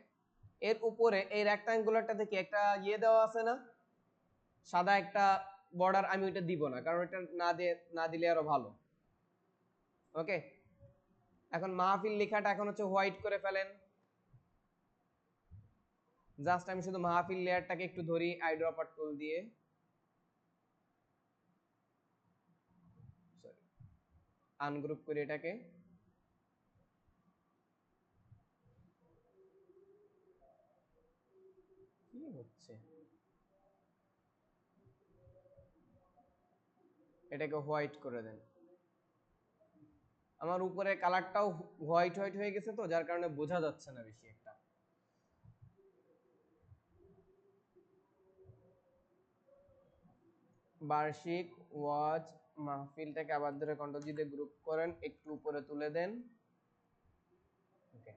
Speaker 1: এর উপরে এই রেক্ট্যাঙ্গুলারটা থেকে একটা দেওয়া আছে না, সাদা একটা বর্ডার, আমি ওইটা দিব না, কারণ এটা না দিলে আরো ভালো। ওকে, এখন মাহফিল লেখাটা এখন হচ্ছে হোয়াইট করে ফেলেন। জাস্ট আমি শুধু মাহফিল লেয়ারটাকে একটু ধরি আইড্রপার টুল দিয়ে, সরি আনগ্রুপ করি এটাকে। কি হচ্ছে, এটাকে হোয়াইট করে দেন। আমার উপরে কালারটাও হোয়াইট হোয়াইট হয়ে গেছে, তো যার কারণে বোঝা যাচ্ছে না বেশি একটা। বার্ষিক ওয়াজ মাহফিলটাকে আবার ধরে কন্ট্রোল জি দিয়ে গ্রুপ করেন, একটু উপরে তুলে দেন। ওকে,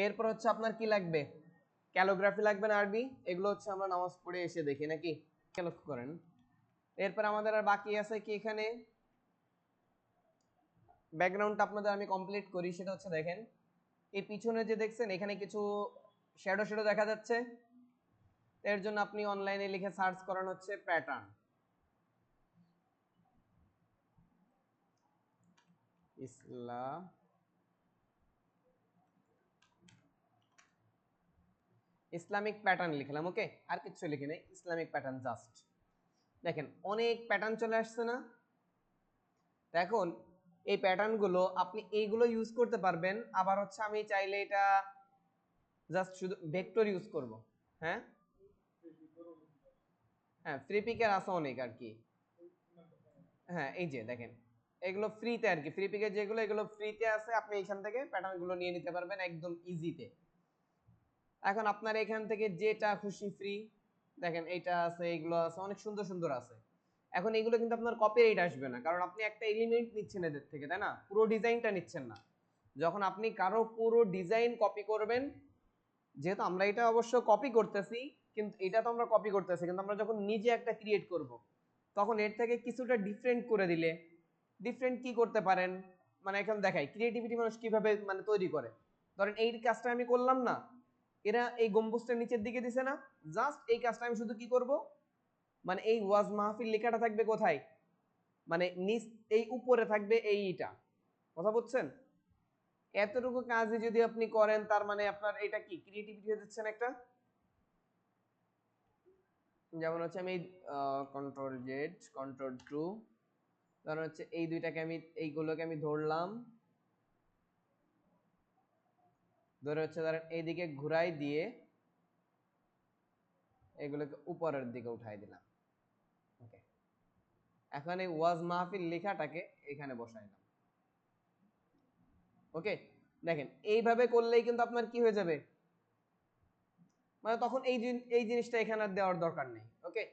Speaker 1: এরপর হচ্ছে আপনার কি লাগবে, ক্যালিগ্রাফি লাগবে না আরবি, এগুলো হচ্ছে আমরা নামাজ পড়ে এসে দেখি নাকি, লক্ষ্য করেন। এরপর আমাদের আর বাকি আছে কি, এখানে ব্যাকগ্রাউন্ডটা আপনাদের আমি কমপ্লিট করি, সেটা হচ্ছে দেখেন এই পিছনে যে দেখছেন এখানে কিছু শ্যাডো শ্যাডো দেখা যাচ্ছে, এর জন্য আপনি অনলাইনে লিখে সার্চ করেন হচ্ছে প্যাটার্ন, ইসলামিক প্যাটার্ন লিখলাম। ওকে, আর কিছু লিখে নেই, ইসলামিক প্যাটার্ন জাস্ট। দেখেন অনেক প্যাটার্ন চলে আসছে না? এখন এই প্যাটার্নগুলো আপনি এইগুলো ইউজ করতে পারবেন, আবার হচ্ছে আমি চাইলে এটা জাস্ট শুধু ভেক্টর ইউজ করব। হ্যাঁ হ্যাঁ, ফ্রি পিকের আছে অনেক আর কি। হ্যাঁ এই যে দেখেন এগুলো ফ্রিতে আর কি, ফ্রি পিকের যেগুলো এগুলো ফ্রিতে আছে, আপনি এখান থেকে প্যাটার্নগুলো নিয়ে নিতে পারবেন একদম ইজিতে। এখন আপনার এখান থেকে যেটা খুশি ফ্রি, দেখেন এইটা আছে, এগুলো আছে, অনেক সুন্দর সুন্দর আছে। এখন এগুলো কিন্তু আপনার কপিরাইট আসবে না, কারণ আপনি একটা এলিমেন্ট নিচ্ছেন এদের থেকে, তাই না? পুরো ডিজাইনটা নিচ্ছেন না। যখন আপনি কারো পুরো ডিজাইন কপি করবেন, যেহেতু আমরা এটা অবশ্য কপি করতেছি, কিন্তু এটা তো আমরা কপি করতেছি, কিন্তু আমরা যখন নিজে একটা ক্রিয়েট করব, তখন এর থেকে কিছুটা ডিফারেন্ট করে দিলে, ডিফারেন্ট কি করতে পারেন, মানে এখন দেখাই ক্রিয়েটিভিটি মানুষ কিভাবে মানে তৈরি করে। ধরেন এই কাজটা আমি করলাম না, এরা এই গম্বুজটা নিচের দিকে দিছে না, জাস্ট এই কাজটা আমি শুধু কি করব, মানে এই ওয়াজ মাহফিল লেখাটা থাকবে কোথায়, মানে নিচ এই উপরে থাকবে এইটা, কথা বুঝছেন? এতটুকু কাজই যদি আপনি করেন, তার মানে আপনার এটা কি ক্রিয়েটিভিটি হয়ে যাচ্ছে না একটা। যেমন হচ্ছে আমি কন্ট্রোল জেড কন্ট্রোল টু, ধরেন হচ্ছে এই দুইটাকে আমি এইগুলোকে আমি ধরলাম, ধরে হচ্ছে ধরেন এইদিকে ঘুরাই দিয়ে এগুলোকে উপরের দিকে উঠাই দিলাম। ওকে, এখন এই ওয়াজ মাহফিল লেখাটাকে এখানে বসাইলাম। ওকে, দেখেন এইভাবে করলেই কিন্তু আপনার কি হয়ে যাবে, মানে তখন এই জিনিসটা এখানে আর দেওয়ার দরকার নেই। ওকে,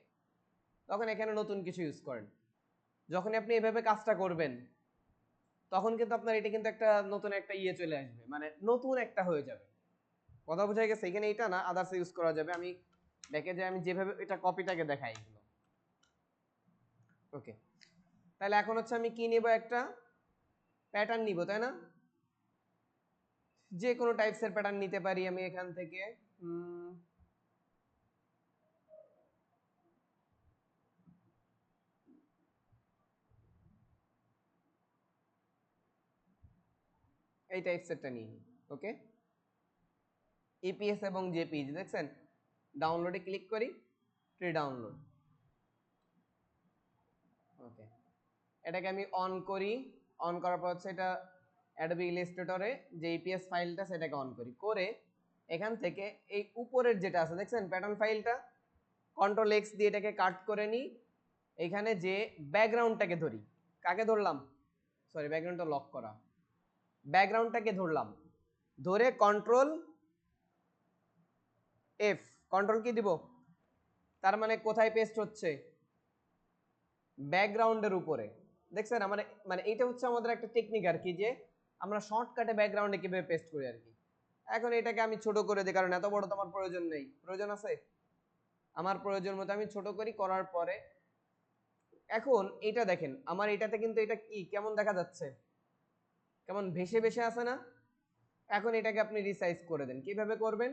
Speaker 1: তখন এখানে নতুন কিছু ইউজ করেন। যখন আপনি এভাবে কাজটা করবেন, তখন কিন্তু আপনার এটা কিন্তু একটা নতুন একটা চলে আসবে, মানে নতুন একটা হয়ে যাবে। কথা বোঝা গেছে? এখানে এটা না, আদার্স ইউজ করা যাবে। আমি দেখে যে আমি যেভাবে এটা কপিটাকে দেখাই এগুলো। ওকে, তাহলে এখন হচ্ছে আমি কি নিব, একটা প্যাটার্ন নিব, তাই না? যে কোনো টাইপসের প্যাটার্ন নিতে পারি আমি এখান থেকে। এই টাইপসেরটা নিয়ে ওকে ইপিএস এবং জেপিজি দেখছেন ডাউনলোডে ক্লিক করি ট্রি ডাউনলোড ওকে এটাকে আমি অন করি অন করার পর হচ্ছে এটা অ্যাডোবি ইলাস্ট্রেটরে যে ইপিএস ফাইলটা সেটাকে অন করি করে এখান থেকে এই উপরের যেটা আছে দেখছেন প্যাটার্ন ফাইলটা কন্ট্রোল এক্স দিয়ে এটাকে কাট করে নিই এখানে যে ব্যাকগ্রাউন্ডটাকে ধরি কাকে ধরলাম সরি ব্যাকগ্রাউন্ডটা লক করা ব্যাকগ্রাউন্ডটাকে ধরলাম ধরে কন্ট্রোল এফ কন্ট্রোল কি দিব তার মানে কোথায় পেস্ট হচ্ছে ব্যাকগ্রাউন্ডের উপরে দেখছেন আমার মানে এটা হচ্ছে আমাদের একটা টেকনিক আর কি যে আমরা শর্টকাটে ব্যাকগ্রাউন্ডে কিভাবে পেস্ট করি আর কি এখন এটাকে আমি ছোট করে দিই কারণ এত বড় তো আমার প্রয়োজন নেই প্রয়োজন আছে আমার প্রয়োজন মতো আমি ছোট করি করার পরে এখন এটা দেখেন আমার এটাতে কিন্তু এটা কি কেমন দেখা যাচ্ছে কেমন ভেসে ভেসে আছে না এখন এটাকে আপনি রিসাইজ করে দেন কিভাবে করবেন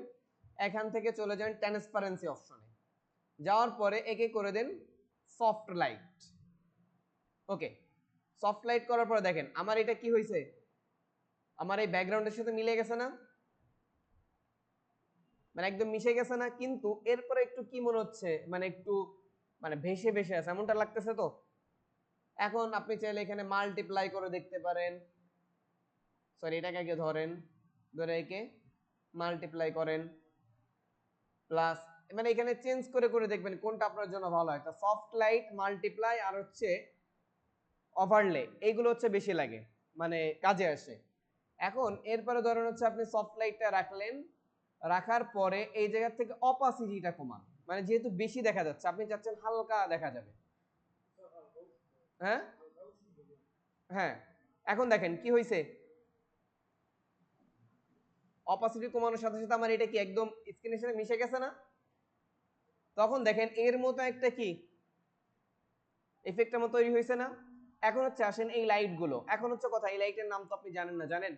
Speaker 1: এখান থেকে চলে যান ট্রান্সপারেন্সি অপশনে যাওয়ার পরে একে করে দেন soft light okay soft light করার পরে দেখেন আমার এটা কি হয়েছে আমার এই ব্যাকগ্রাউন্ডের সাথে মিলে গেছে না মানে একদম মিশে গেছে না কিন্তু এরপরে একটু কি মনে হচ্ছে মানে একটু মানে ভেসে ভেসে আছে এমনটা লাগতেছে তো এখন আপনি চাইলে এখানে মাল্টিপ্লাই করে দেখতে পারেন সরি এটাকে আগে ধরেন ধরে একে মাল্টিপ্লাই করেন প্লাস মানে এখানে চেঞ্জ করে করে দেখবেন কোনটা আপনার জন্য ভালো হয় সফট লাইট মাল্টিপ্লাই আর হচ্ছে ওভারলে এইগুলো হচ্ছে বেশি লাগে মানে কাজে আসে এখন এরপরে ধরেন হচ্ছে আপনি সফট লাইটটা রাখলেন রাখার পরে এই জায়গা থেকে অপাসিটিটা কমান মানে যেহেতু বেশি দেখা যাচ্ছে আপনি চাচ্ছেন হালকা দেখা যাবে হ্যাঁ হ্যাঁ এখন দেখেন কি হয়েছে অপাসিটি কমানোর সাথে সাথে আমার এটা কি একদম স্ক্রিনের সাথে মিশে গেছে না তখন দেখেন এর মতো একটা কি এফেক্টের মতো তৈরি হয়েছে না এখন হচ্ছে আসেন এই লাইটগুলো এখন হচ্ছে কথা এই লাইটের নাম তো আপনি জানেন না জানেন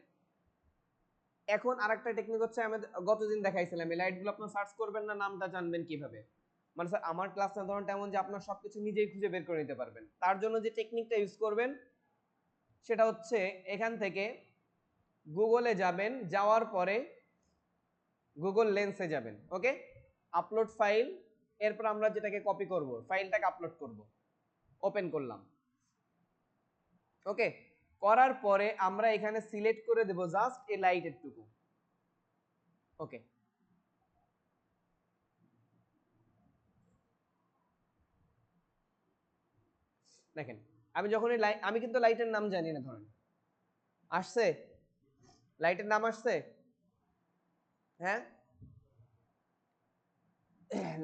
Speaker 1: এখন আরেকটা টেকনিক হচ্ছে আমি গতদিন দেখাইছিলাম এই লাইটগুলো আপনারা সার্চ করবেন না নামটা জানবেন কিভাবে মানে স্যার আমার ক্লাস না ধরুন তেমন যে আপনার সবকিছু নিজেই খুঁজে বের করে নিতে পারবেন তার জন্য যে টেকনিকটা ইউজ করবেন সেটা হচ্ছে এখান থেকে গুগলে যাবেন যাওয়ার পরে গুগল লেন্সে যাবেন ওকে আপলোড ফাইল এরপর আমরা যেটাকে কপি করব ফাইলটাকে আপলোড করব ওপেন করলাম ওকে করার পরে আমরা এখানে সিলেক্ট করে দেব জাস্ট এই লাইটের টুকু ওকে দেখেন আমি যখন আমি কিন্তু লাইটের নাম জানি না ধরেন আসছে লাইটের নাম আসছে হ্যাঁ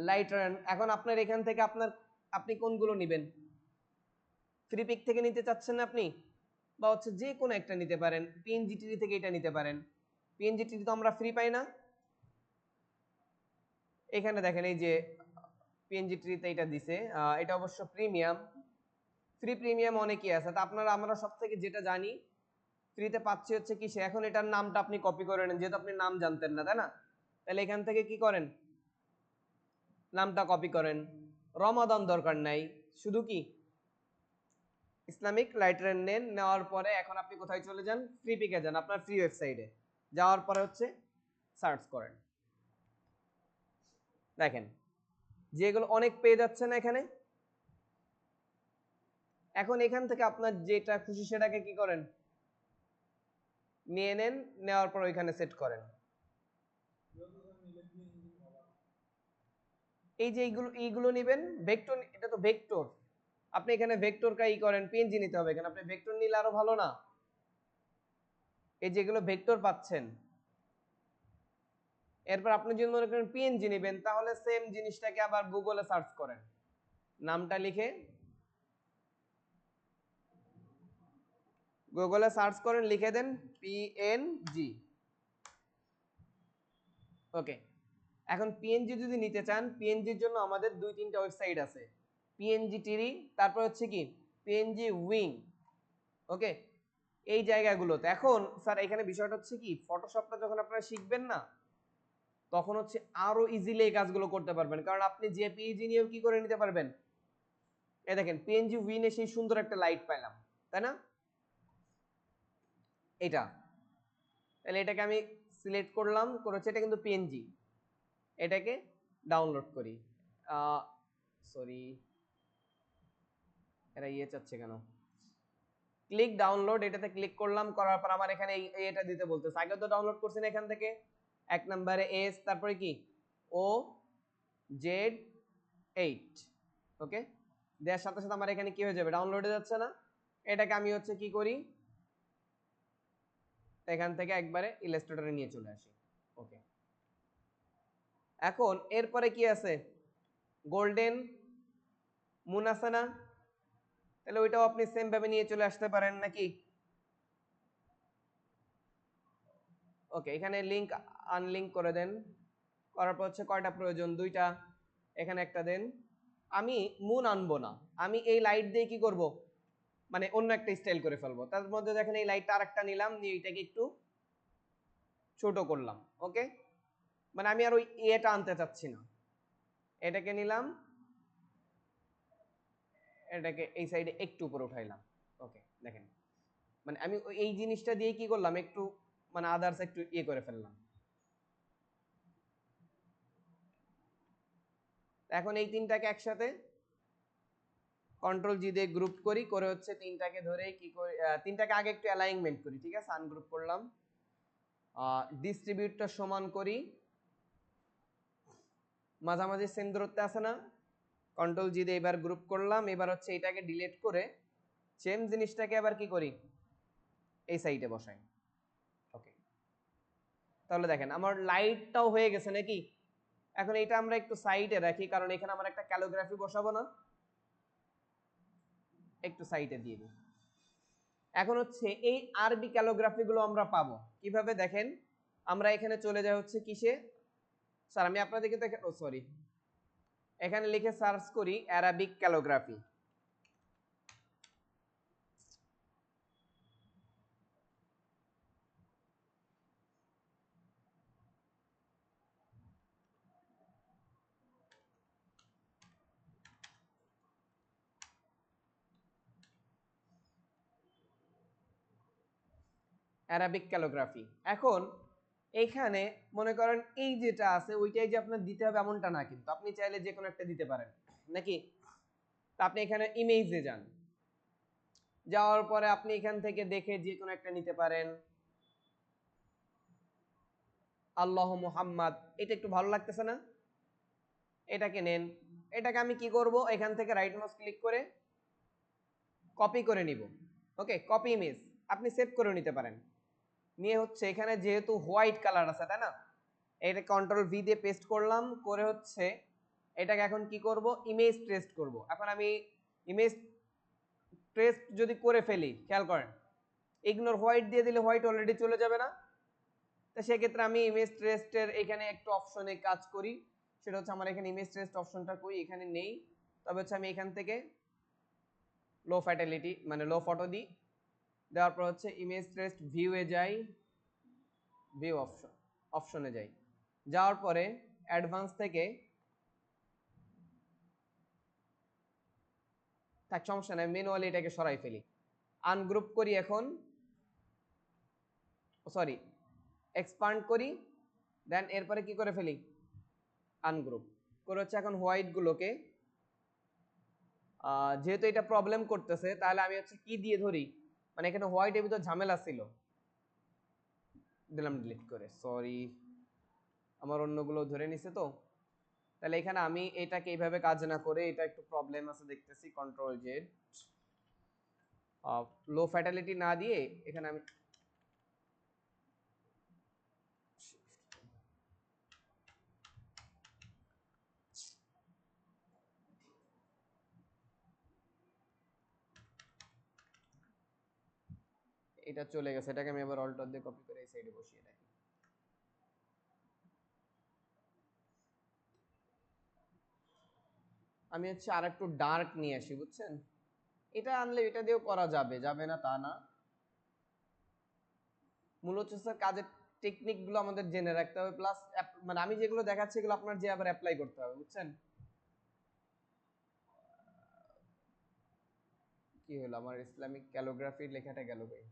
Speaker 1: লাইটার এখন আপনার এখান থেকে আপনি কোনগুলো নেবেন ফ্রি পিক থেকে নিতে চাচ্ছেন আপনি বা হচ্ছে যে কোনো একটা নিতে পারেন পিএনজিটি থেকে এটা নিতে পারেন পিএনজিটি তো আমরা ফ্রি পাই না এখানে দেখেন এই যে পিএনজিটিতে এটা দিছে এটা অবশ্য প্রিমিয়াম ফ্রি প্রিমিয়াম অনেকই আছে তা আপনারা আমরা সব থেকে যেটা জানি ফ্রিতে পাচ্ছি হচ্ছে কি সে এখন এটার নামটা আপনি কপি করে নেন যেহেতু আপনি নাম জানতেন না তাই না তাহলে এখান থেকে কি করেন নামটা কপি করেন রমাদান দরকার নাই শুধু কি ইসলামিক লাইটার নেন নেওয়ার পরে এখন আপনি কোথায় চলে যান ফ্রি পিকে যান আপনার ফ্রি ওয়েবসাইটে যাওয়ার পরে হচ্ছে সার্চ করেন দেখেন যেগুলো অনেক পেয়ে যাচ্ছে না এখানে এখন এখান থেকে আপনার যেটা খুশি সেটাকে কি করেন নিয়ে নেন নেওয়ার পর ওইখানে সেট করেন এই যে এইগুলো নেবেন ভেক্টর এটা তো ভেক্টর আপনি এখানে ভেক্টরটা করেন পিএনজি নিতে হবে কেন আপনি ভেক্টর নিলে আরো ভালো না এই যেগুলো ভেক্টর পাচ্ছেন এরপর আপনি যদি মনে করেন পিএনজি নেবেন তাহলে সেম জিনিসটাকে আবার গুগলে সার্চ করেন নামটা লিখে গুগলে সার্চ করেন লিখে দেন পিএনজি ওকে এখন পিএনজি যদি নিতে চান পিএনজির জন্য আমাদের 2-3টা ওয়েবসাইট আছে পিএনজি টিরি তারপর হচ্ছে কি পিএনজি উইং ওকে এই জায়গাগুলোতে এখন স্যার এখানে বিষয়টা হচ্ছে কি ফটোশপটা যখন আপনারা শিখবেন না তখন হচ্ছে আরো ইজিলি এই কাজগুলো করতে পারবেন, কারণ আপনি জেপিইজি নিয়েও কি করে নিতে পারবেন। এই দেখেন পিএনজি উইনে সেই সুন্দর একটা লাইট পাইলাম, তাই না? এটা তাহলে এটাকে আমি সিলেক্ট করলাম, করেছে এটা কিন্তু পিএনজি, এটাকে ডাউনলোড করি। সরি, এরা চাচ্ছে কেন? ক্লিক ডাউনলোড, এটাতে ক্লিক করলাম, করার পর আমার এখানে এটা দিতে বলতেছে। আগে তো ডাউনলোড করছেন এখান থেকে, এক নম্বরে এস, তারপরে কি ও জেড 8, ওকে। দেওয়ার সাথে সাথে আমার এখানে কি হয়ে যাবে, ডাউনলোডে যাচ্ছে না। এটাকে আমি হচ্ছে কি করি, এখান থেকে একবারে ইলাস্ট্রেটরে নিয়ে চলে আসি, ওকে। এখন এরপরে কি আছে, গোল্ডেন মুন আছে না, তাহলে ওইটাও আপনি সেম ভাবে নিয়ে চলে আসতে পারেন নাকি। ওকে, এখানে লিংক আনলিংক করে দেন, করার পর হচ্ছে কয়টা প্রয়োজন, দুইটা, এখানে একটা দেন। আমি মুন আনবো না, আমি এই লাইট দিয়ে কি করব, মানে অন্য একটা স্টাইল করে ফেলবো। তার মধ্যে দেখেন এই লাইটটা আরেকটা নিলাম, নিয়ে এটাকে একটু ছোট করলাম, ওকে। মানে আমি আর ওই এটা আনতে চাচ্ছি না, এটাকে নিলাম, এটাকে এই সাইডে একটু উপরে উঠাইলাম, ওকে। দেখেন মানে আমি এই জিনিসটা দিয়ে কি করলাম, একটু মানে আদার্স একটু করে ফেললাম। এখন এই তিনটাকে একসাথে কন্ট্রোল জি দিয়ে গ্রুপ করি, করে হচ্ছে তিনটাকে ধরে কি করি, তিনটাকে আগে একটু অ্যালাইনমেন্ট করি, ঠিক আছে, আনগ্রুপ করলাম, ডিস্ট্রিবিউটটা সমান করি, মাঝামাঝি সেম দূরত্বে আছে না, কন্ট্রোল জি দিয়ে এবার গ্রুপ করলাম। এবার হচ্ছে এটাকে ডিলিট করে সেম জিনিসটাকে আবার কি করি, এই সাইডে বসাই, ওকে। তাহলে দেখেন আমার লাইটটাও হয়ে গেছে নাকি। এখন এটা আমরা একটু সাইডে রাখি, কারণ এখানে আমার একটা ক্যালিগ্রাফি বসাবো না, একটু সাইডে দিয়ে দিই। এখন হচ্ছে এই আরবি ক্যালিগ্রাফি গুলো আমরা পাবো কিভাবে, দেখেন আমরা এখানে চলে যাই হচ্ছে কিসে, স্যার আমি আপনাদেরকে তো, ও সরি, এখানে লিখে সার্চ করি অ্যারাবিক ক্যালিগ্রাফি। Arabic calligraphy. এখন এইখানে মনে করেন এই যেটা আছে ওইটাই যে আপনার দিতে হবে এমনটা না, কিন্তু আপনি চাইলে যে কোনো একটা দিতে পারেন নাকি। তা আপনি এখানে ইমেজে যান, যাওয়ার পরে আপনি এখান থেকে দেখে যে কোনো একটা নিতে পারেন। আল্লাহ মুহাম্মদ, এটা একটু ভালো লাগতেছে না, এটাকে নেন। এটাকে আমি কি করব, এখান থেকে রাইট মাউস ক্লিক করে কপি করে নিব, ওকে, কপি ইমেজ। আপনি সেভ করে নিতে পারেন, নিয়ে হচ্ছে এখানে যেহেতু হোয়াইট কালার আছে তাই না, এটা কন্ট্রোল ভি দিয়ে পেস্ট করলাম, করে হচ্ছে এটাকে এখন কি করব, ইমেজ ট্রেস করব। এখন আমি ইমেজ ট্রেস যদি করে ফেলি, খেয়াল করেন ইগনোর হোয়াইট দিয়ে দিলে হোয়াইট অলরেডি চলে যাবে না। তো সেক্ষেত্রে আমি ইমেজ ট্রেস্টের এখানে একটু অপশনে কাজ করি, সেটা হচ্ছে আমার এখানে ইমেজ ট্রেস্ট অপশনটা কই, এখানে নেই। তবে হচ্ছে আমি এখান থেকে লো ফ্যাটালিটি মানে লো ফটো দিই, দেওয়ার পর হচ্ছে ইমেজ ট্রেস্ট ভিউয়ে যাই, ভিউ অপশনে যাই, যাওয়ার পরে অ্যাডভান্স থেকে, থাক সমস্যা নাই, ম্যানুয়ালি এটাকে সরাই ফেলি, আনগ্রুপ করি। এখন সরি, এক্সপান্ড করি, দেন এরপরে কি করে ফেলি, আনগ্রুপ করে হচ্ছে এখন হোয়াইট গুলোকে, যেহেতু এটা প্রবলেম করতেছে তাহলে আমি হচ্ছে কি দিয়ে ধরি, মানে এখানে হোয়াইটের ভিতর ঝামেলা ছিল, দিলাম ডিলিট করে, সরি আমার অন্যগুলো ধরে নিছে তো। তাহলে এখানে আমি এটাকে এইভাবে কাজ না করে, এটা একটু প্রবলেম আছে দেখতেছি, কন্ট্রোল জেড, লো ফ্যাটালিটি না দিয়ে এখানে আমি এটা চলে গেছে, এটাকে আমি আবার অল্টার দিয়ে কপি করে এই সাইডে বসিয়ে রাখি। আমি হচ্ছে আর একটু ডার্ক নিয়ে আসি, বুঝছেন, এটা আনলে এটা দিয়েও করা যাবে, যাবে না তা না, মূলত হচ্ছে কাজের টেকনিক গুলো আমাদের জেনে রাখতে হবে, প্লাস মানে আমি যেগুলো দেখাচ্ছি এগুলো আপনার যে আবার অ্যাপ্লাই করতে হবে, বুঝছেন? কি হলো আমার ইসলামিক ক্যালিগ্রাফি লেখাটা গেল কই?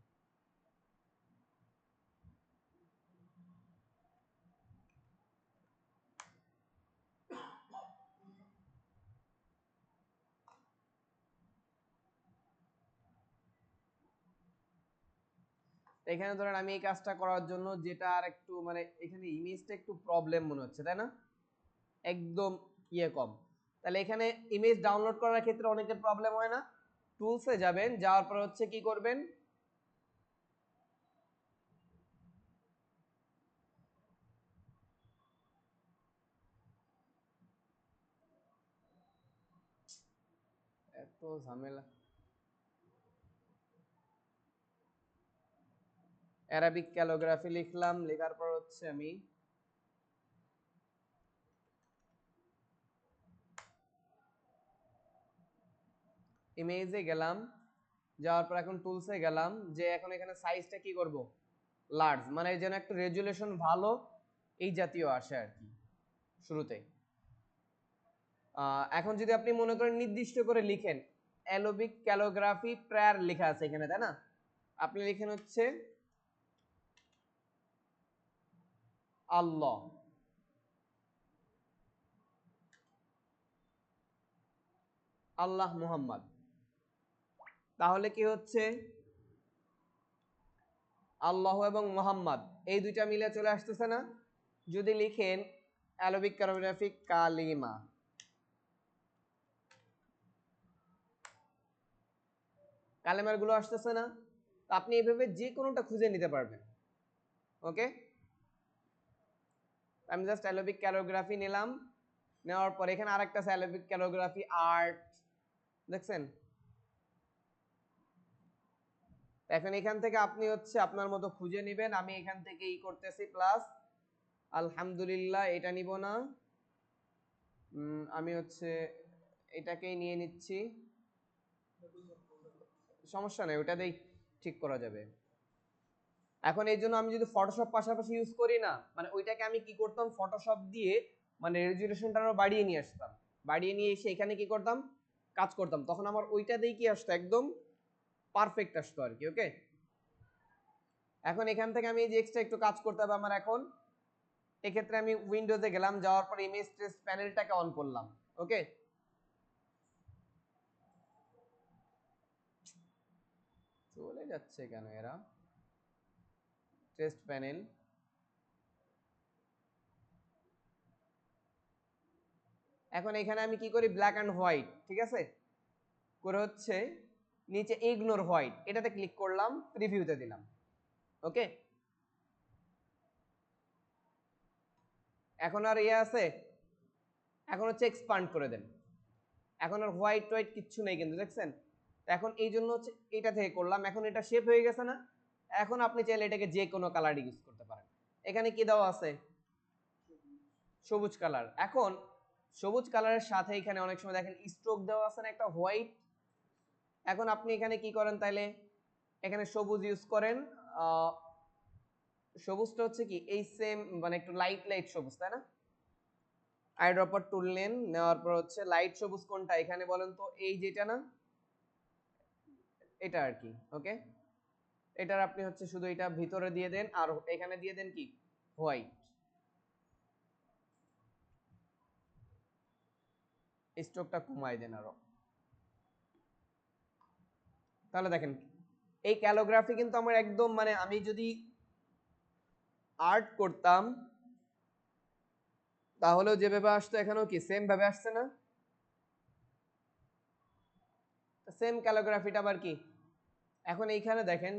Speaker 1: এখানে ধরেন আমি এই কাজটা করার জন্য যেটা আর একটু মানে এখানে ইমেজটা একটু প্রবলেম মনে হচ্ছে, তাই না? একদম কম। তাহলে এখানে ইমেজ ডাউনলোড করার ক্ষেত্রে অনেকের প্রবলেম হয় না? টুলসে যাবেন, যাওয়ার পর হচ্ছে কি করবেন, এত ঝামেলা। অ্যারাবিক ক্যালিগ্রাফি লিখলাম, লেখার পর হচ্ছে আমি ইমেজে গেলাম, যাওয়ার পর এখন টুলসে গেলাম, যে এখন এখানে সাইজটা কি করব, লার্জ, মানে যেন একটা রেজুলেশন ভালো এই জাতীয় আসে আর কি শুরুতে। এখন যদি আপনি মনে করেন নির্দিষ্ট করে লিখেন, অ্যারাবিক ক্যালিগ্রাফি প্রেয়ার লেখা আছে এখানে, তাই না? আপনি লিখেন হচ্ছে আল্লাহ, আল্লাহ মুহাম্মদ, তাহলে কি হচ্ছে আল্লাহ এবং মোহাম্মদ এই দুইটা মিলে চলে আসতেছে না? যদি লিখেন অ্যারাবিক ক্যালিগ্রাফি কালিমা, কালেমার গুলো আসতেছে না? আপনি এইভাবে যে কোনোটা খুঁজে নিতে পারবেন। ওকে, আমি জাস্ট অ্যারাবিক ক্যালিগ্রাফি নিলাম, নেওয়ার পর এখানে আরেকটা আছে অ্যারাবিক ক্যালিগ্রাফি আর্ট, দেখছেন? এখন এখান থেকে আপনি হচ্ছে আপনার মতো খুঁজে নেবেন, আমি এখান থেকে ই করতেছি প্লাস আলহামদুলিল্লাহ, এটা নিব না, আমি হচ্ছে এটাকেই নিয়ে নিচ্ছি, সমস্যা নেই, ওটাতেই ঠিক করা যাবে। এখন এই জন্য আমি যদি ফটোশপ পাশাপাশি ইউজ করি না, মানে ওইটাকে আমি কি করতাম, ফটোশপ দিয়ে মানে রেজুলেশনটা আরো বাড়িয়ে নিয়ে আসতাম, বাড়িয়ে নিয়ে এসে এখানে কি করতাম, কাজ করতাম, তখন আমার ওইটা দিয়ে কি আসতো, একদম পারফেক্ট আসতো আর কি। ওকে, এখন এখান থেকে আমি এই যে এক্সট্রা একটু কাজ করতে হবে আমার। এখন এক্ষেত্রে আমি উইন্ডোজে গেলাম, যাওয়ার পর ইমেজ ট্রেস প্যানেলটাকে অন করলাম। ওকে, চলে যাচ্ছে কেন এরা, টেস্ট প্যানেল, এখন এখানে আমি কি করি, ব্ল্যাক অ্যান্ড হোয়াইট, ঠিক আছে, করে হচ্ছে নিচে ইগনোর হোয়াইট, এটাতে ক্লিক করলাম, প্রিভিউতে দিলাম। ওকে, এখন আর ইয়ে আছে, এখন হচ্ছে এক্সপান্ড করে দেন, এখন আর হোয়াইট হোয়াইট কিচ্ছু নেই কিন্তু, দেখছেন? এখন এই জন্য হচ্ছে এটা থেকে করলাম, এখন এটা শেপ হয়ে গেছে না? এখন আপনি চাইলে এটাকে যে কোনো কালার ইউজ করতে পারেন। এখানে কি দেওয়া আছে, সবুজ কালার। এখন সবুজ কালারের সাথে এখানে অনেক সময় দেখেন স্ট্রোক দেওয়া আছে না, একটা হোয়াইট। এখন আপনি এখানে কি করেন, তাইলে এখানে সবুজ ইউজ করেন, সবুজটা হচ্ছে কি এই সেম মানে একটু লাইট লাইট সবুজ, তাই না? আইড্রপার টুল নেন, নেওয়ার পর হচ্ছে লাইট সবুজ কোনটা এখানে বলেন তো, এই যেটা না, এটা আর কি। ওকে, এটার আপনি হচ্ছে শুধু এটা ভিতরে দিয়ে দেন, আর এখানে দিয়ে দেন কি হোয়াইট, স্ট্রোকটা কমাই দেন আরো। তাহলে দেখেন এই ক্যালিগ্রাফি কিন্তু আমার একদম মানে আমি যদি আর্ট করতাম তাহলেও যেভাবে আসতো এখানেও কি সেম ভাবে আসছে না? সেম ক্যালিগ্রাফিটা আবার কি, এখন এইখানে দেখেন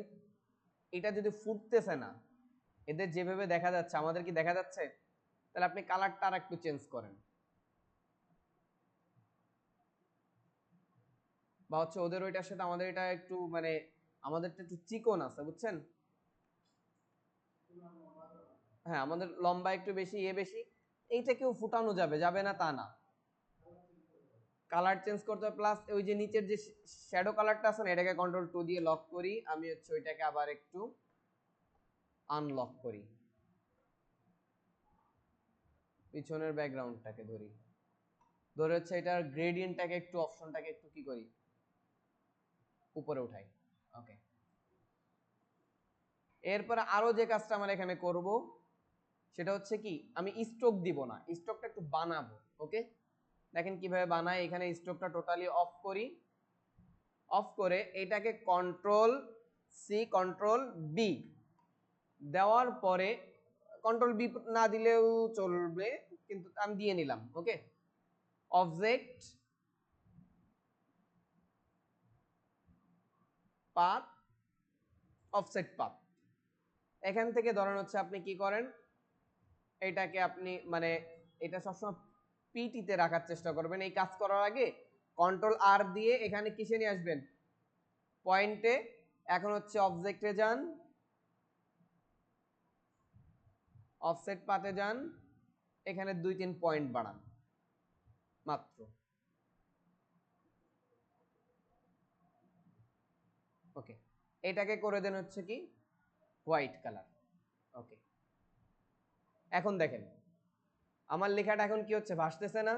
Speaker 1: এটা যদি ফুটতেছে না, এদের যেভাবে দেখা যাচ্ছে আমাদের কি দেখা যাচ্ছে? তাহলে আপনি কালারটা আর একটু চেঞ্জ করেন, বা হচ্ছে ওদের ওইটার সাথে আমাদের এটা একটু মানে আমাদেরটা একটু চিকন আছে, বুঝছেন? হ্যাঁ, আমাদের লম্বা একটু বেশি, বেশি, এইটাকেও ফুটানো যাবে, যাবে না তা না, কালার চেঞ্জ করতে হবে। প্লাস ওই যে নিচের যে শ্যাডো কালারটা আছে না, এটাকে কন্ট্রোল 2 দিয়ে লক করি, আমি হচ্ছে ওইটাকে আবার একটু আনলক করি। পিছনের ব্যাকগ্রাউন্ডটাকে ধরি, ধরে হচ্ছে এটার গ্রেডিয়েন্টটাকে একটু, অপশনটাকে একটু কি করি, উপরে উঠাই। ওকে, এরপরে আরো যে কাজটা আমরা এখানে করব সেটা হচ্ছে কি, আমি স্ট্রোক দিব না, স্ট্রোকটা একটু বানাবো। ওকে, দেখেন কিভাবে বানাই। এখানে স্ট্রোকটা টোটালি অফ করি, অফ করে এটাকে কন্ট্রোল সি কন্ট্রোল বি দেওয়ার পরে, কন্ট্রোল বি না দিলেও চলবে কিন্তু আমি দিয়ে নিলাম। ওকে, অবজেক্ট পাথ অফসেট পাথ, এখান থেকে ধরেন হচ্ছে আপনি কি করেন, এটাকে আপনি মানে এটা সবসময় পিটিতে রাখার চেষ্টা করবেন। এই কাজ করার আগে কন্ট্রোল আর দিয়ে এখানে কিসে নিয়ে আসবেন, পয়েন্টে। এখন হচ্ছে অবজেক্টে যান, অফসেট পাথে যান, এখানে 2-3 পয়েন্ট বাড়ান মাত্র। ওকে, এটাকে করে দেন হচ্ছে কি হোয়াইট কালার। ওকে, এখন দেখেন আমার লেখাটা এখন কি হচ্ছে, ভাসতেছে না?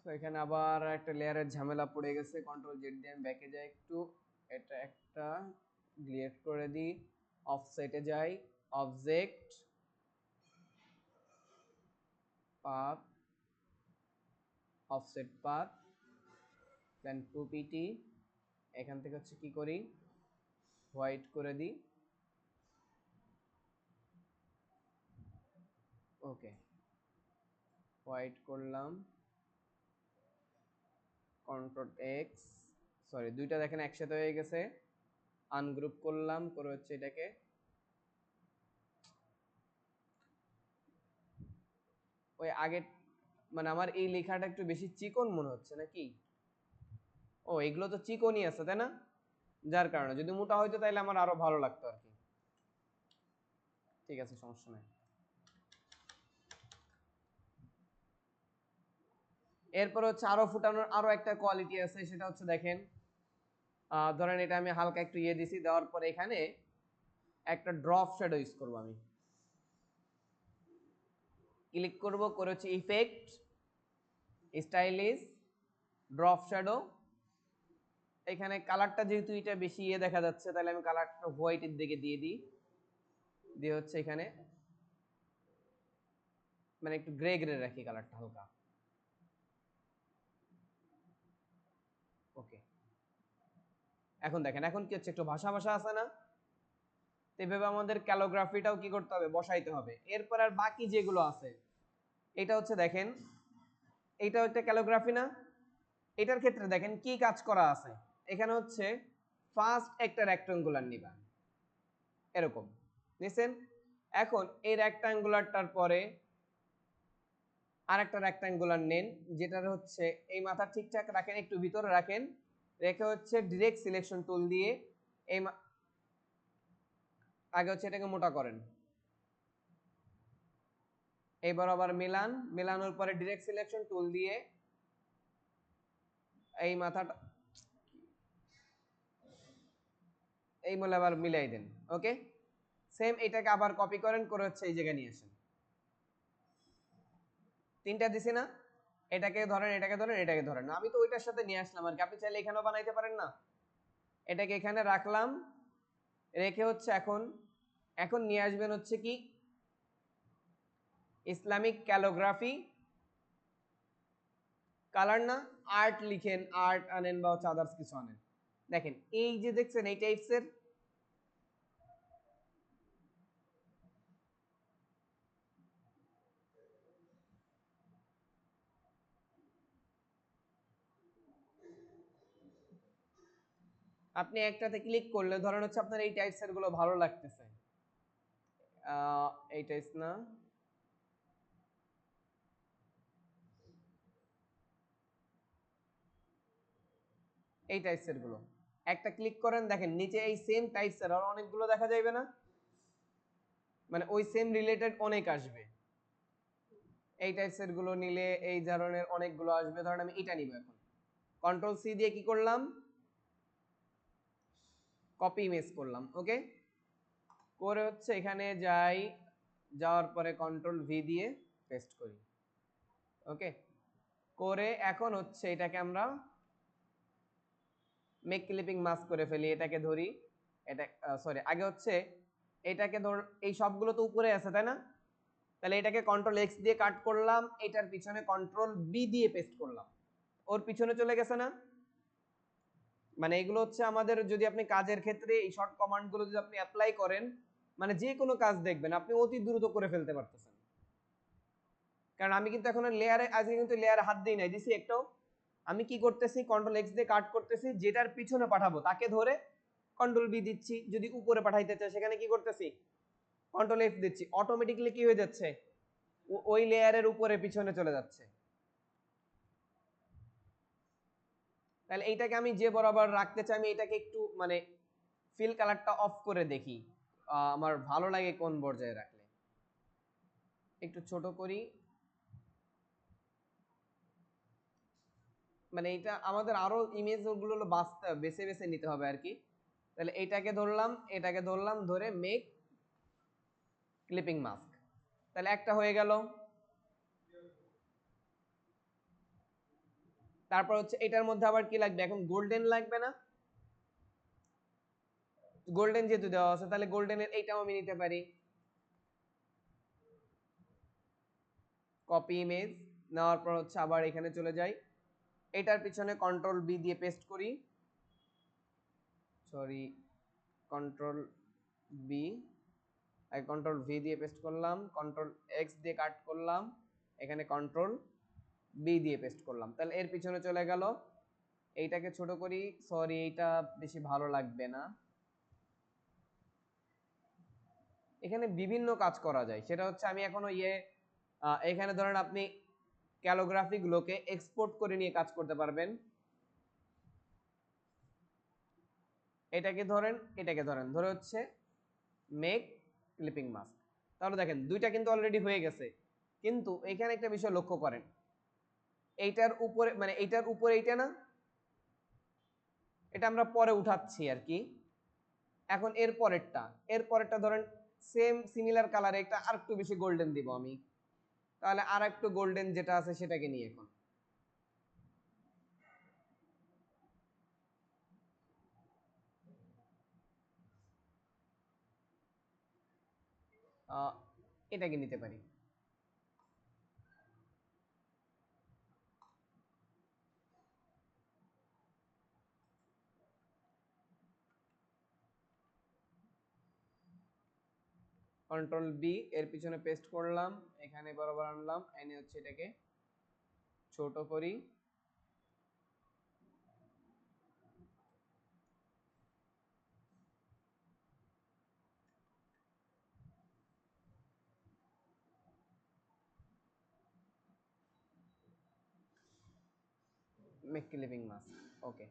Speaker 1: তো এখানে আবার একটা লেয়ারের ঝামেলা পড়ে গেছে, কন্ট্রোল জেড দিয়ে আমি ব্যাকে যাই একটু, এটা একটা ডিলিট করে দিই, অফসেটে যাই, অবজেক্ট পাথ অফসেট পাথ দেন 2pt, এখান থেকে হচ্ছে কি করি, হোয়াইট করে দিই। ওকে, হোয়াইট করলাম, কন্ট্রোল এক্স, সরি দুইটা দেখেন একসাথে হয়ে গেছে, আনগ্রুপ করলাম, করে হচ্ছে এটাকে ওই আগে, মানে আমার এই লেখাটা একটু বেশি চিকন মনে হচ্ছে নাকি? ও এগুলো তো চিকনই আছে তাই না, যার কারণে। যদি মোটা হইতো তাহলে আমার আরো ভালো লাগতো আর কি। ঠিক আছে, সমস্যা নাই। এরপর হচ্ছে আরো ফুটানোর আরো একটা কোয়ালিটি আছে, সেটা হচ্ছে দেখেন, ধরেন এটা আমি হালকা একটু ইয়ে দিছি, দেওয়ার পরে এখানে একটা ড্রপ শ্যাডো ইউজ করবো। আমি ক্লিক করব, করে হচ্ছে ইফেক্ট, স্টাইলিশ, ড্রপ শ্যাডো। এখানে কালারটা যেহেতু এটা বেশি ইয়ে দেখা যাচ্ছে, তাহলে আমি কালারটা হোয়াইটের দিকে দিয়ে দিই, দিয়ে হচ্ছে এখানে মানে একটু গ্রে গ্রে রাখি কালারটা হালকা। ওকে, এখন দেখেন এখন কি হচ্ছে, একটু ভাষা ভাষা আছে না? এভাবে আমাদের ক্যালোগ্রাফিটাও কি করতে হবে, বসাইতে হবে। এরপর আর বাকি যেগুলো আছে, এটা হচ্ছে দেখেন, এইটাও একটা ক্যালোগ্রাফি না? এটার ক্ষেত্রে দেখেন কি কাজ করা আছে, এখানে হচ্ছে ফার্স্ট একটা রেক্ট্যাঙ্গুলার নিবা, এরকম নিছেন। এখন এই রেক্ট্যাঙ্গুলারটার পরে আর একটা রেক্ট্যাঙ্গুলার নেন, যেটার হচ্ছে এই মাথা ঠিকঠাক রাখেন, একটু ভিতরে রাখেন, রেখে হচ্ছে ডিরেক্ট সিলেকশন টুল দিয়ে এই আগে হচ্ছে এটাকে মোটা করেন, এবার আবার মিলান, মেলানোর পরে ডিরেক্ট সিলেকশন টুল দিয়ে এই মাথাটা এই বলে আবার মিলাই দেন। ওকে, সেম এটাকে আবার কপি করেন, করে হচ্ছে এই জায়গায় নিয়ে আসেন। তিনটা দিছি না? এটাকে ধরেন, এটাকে ধরেন, এটাকে ধরেন, আমি তো ওইটার সাথে নিয়ে আসলাম আর কি, আপনি চাইলে এখানেও বানাইতে পারেন না? এটাকে এখানে রাখলাম, রেখে হচ্ছে এখন এখন নিয়ে আসবেন হচ্ছে কি ইসলামিক ক্যালোগ্রাফি, কালার না, আর্ট লিখেন, আর্ট আনেন বা হচ্ছে আদার্স কিছু আনেন। দেখেন এই যে দেখছেন এই টাইপসের, আপনি একটাতে ক্লিক করলে ধরেন হচ্ছে আপনার এই টাইপসের গুলো ভালো লাগতেছে, এই টাইপস না, এই টাইপসের গুলো একটা ক্লিক করেন, দেখেন নিচে এই সেম টাইপসের আর অনেকগুলো দেখা যাবে না? মানে ওই সেম রিলেটেড অনেক আসবে, এই টাইপসের গুলো নিলে এই ধরনের অনেকগুলো আসবে। ধরেন আমি এটা নিব, এখন কন্ট্রোল সি দিয়ে কি করলাম, কপি ইমেজ করলাম। ওকে, করে হচ্ছে এখানে যাই, যাওয়ার পরে কন্ট্রোল ভি দিয়ে পেস্ট করি। ওকে, করে এখন হচ্ছে এটাকে আমরা মেক ক্লিপিং মাস্ক করে ফেলি। এটাকে ধরি, এটা সরি আগে হচ্ছে এটাকে ধর, এই সবগুলো তো উপরে আছে তাই না, তাহলে এটাকে কন্ট্রোল এক্স দিয়ে কাট করলাম, এটার পিছনে কন্ট্রোল বি দিয়ে পেস্ট করলাম, ওর পিছনে চলে গেছে না। মানে এগুলো হচ্ছে আমাদের, যদি আপনি কাজের ক্ষেত্রে এই শর্ট কমান্ডগুলো যদি আপনি অ্যাপ্লাই করেন, মানে যে কোনো কাজ দেখবেন আপনি অতি দ্রুত করে ফেলতে পারতেছেন। কারণ আমি কিন্তু এখন লেয়ারে, আজকে কিন্তু লেয়ারে হাত দিই নাই, দিছি একটাও। আমি কি করতেছি, কন্ট্রোল এক্স দিয়ে কাট করতেছি, যেটার পিছনে পাঠাবো তাকে ধরে কন্ট্রোল বি দিচ্ছি। যদি উপরে পাঠাইতে চাই সেখানে কি করতেছি, কন্ট্রোল এফ দিচ্ছি, অটোমেটিক্যালি কি হয়ে যাচ্ছে, ওই লেয়ারের উপরে পিছনে চলে যাচ্ছে। তাহলে এইটাকে আমি যে বরাবর রাখতে চাই, আমি এটাকে একটু মানে ফিল কালারটা অফ করে দেখি আমার ভালো লাগে কোন পর্যায়ে রাখলে। একটু ছোট করি, মানে এটা আমাদের আরো ইমেজ গুলো বাঁচতে বেছে বেছে নিতে হবে আর কি। তাহলে এটাকে ধরলাম, এটাকে ধরলাম, ধরে মেক ক্লিপিং মাস্ক, তাহলে একটা হয়ে গেল। তারপর হচ্ছে এটার মধ্যে আবার কি লাগবে, এখন গোল্ডেন লাগবে না, গোল্ডেন যেহেতু দেওয়া আছে তাহলে গোল্ডেনের এইটাও আমি নিতে পারি। কপি ইমেজ নেওয়ার পর হচ্ছে আবার এখানে চলে যাই, এটার পিছনে কন্ট্রোল বি দিয়ে পেস্ট করি, sorry control B, control V দিয়ে পেস্ট করলাম, কন্ট্রোল এক্স দিয়ে কাট করলাম, এখানে কন্ট্রোল বি দিয়ে পেস্ট করলাম, তাহলে এর পিছনে চলে গেল। এইটাকে ছোট করি, সরি এইটা বেশি ভালো লাগবে না। এখানে বিভিন্ন কাজ করা যায়, সেটা হচ্ছে আমি এখনো এখানে ধরেন আপনি ক্যালোগ্রাফি গুলোকে এক্সপোর্ট করে নিয়ে কাজ করতে পারবেন। এটাকে ধরেন, এটাকে ধরেন, ধরে হচ্ছে মেক ক্লিপিং মাস্ক। তাহলে দেখেন দুইটা কিন্তু অলরেডি হয়ে গেছে, কিন্তু এখানে একটা বিষয় লক্ষ্য করেন, এইটার উপরে মানে এইটার উপরে এইটা না, এটা আমরা পরে উঠাচ্ছি আর কি। এখন এর পরেরটা, এর পরেরটা ধরেন সেম সিমিলার কালারে একটা আর একটু বেশি গোল্ডেন দিব আমি, তাহলে আর একটু গোল্ডেন যেটা আছে সেটাকে নিয়ে এখন এটাকে নিতে পারি। কন্ট্রোল বি, এর পিছনে পেস্ট করলাম, এখানে বরাবর আনলাম, এনে হচ্ছে এটাকে ছোট করি, মেক ক্লিপিং মাস্ক। ওকে,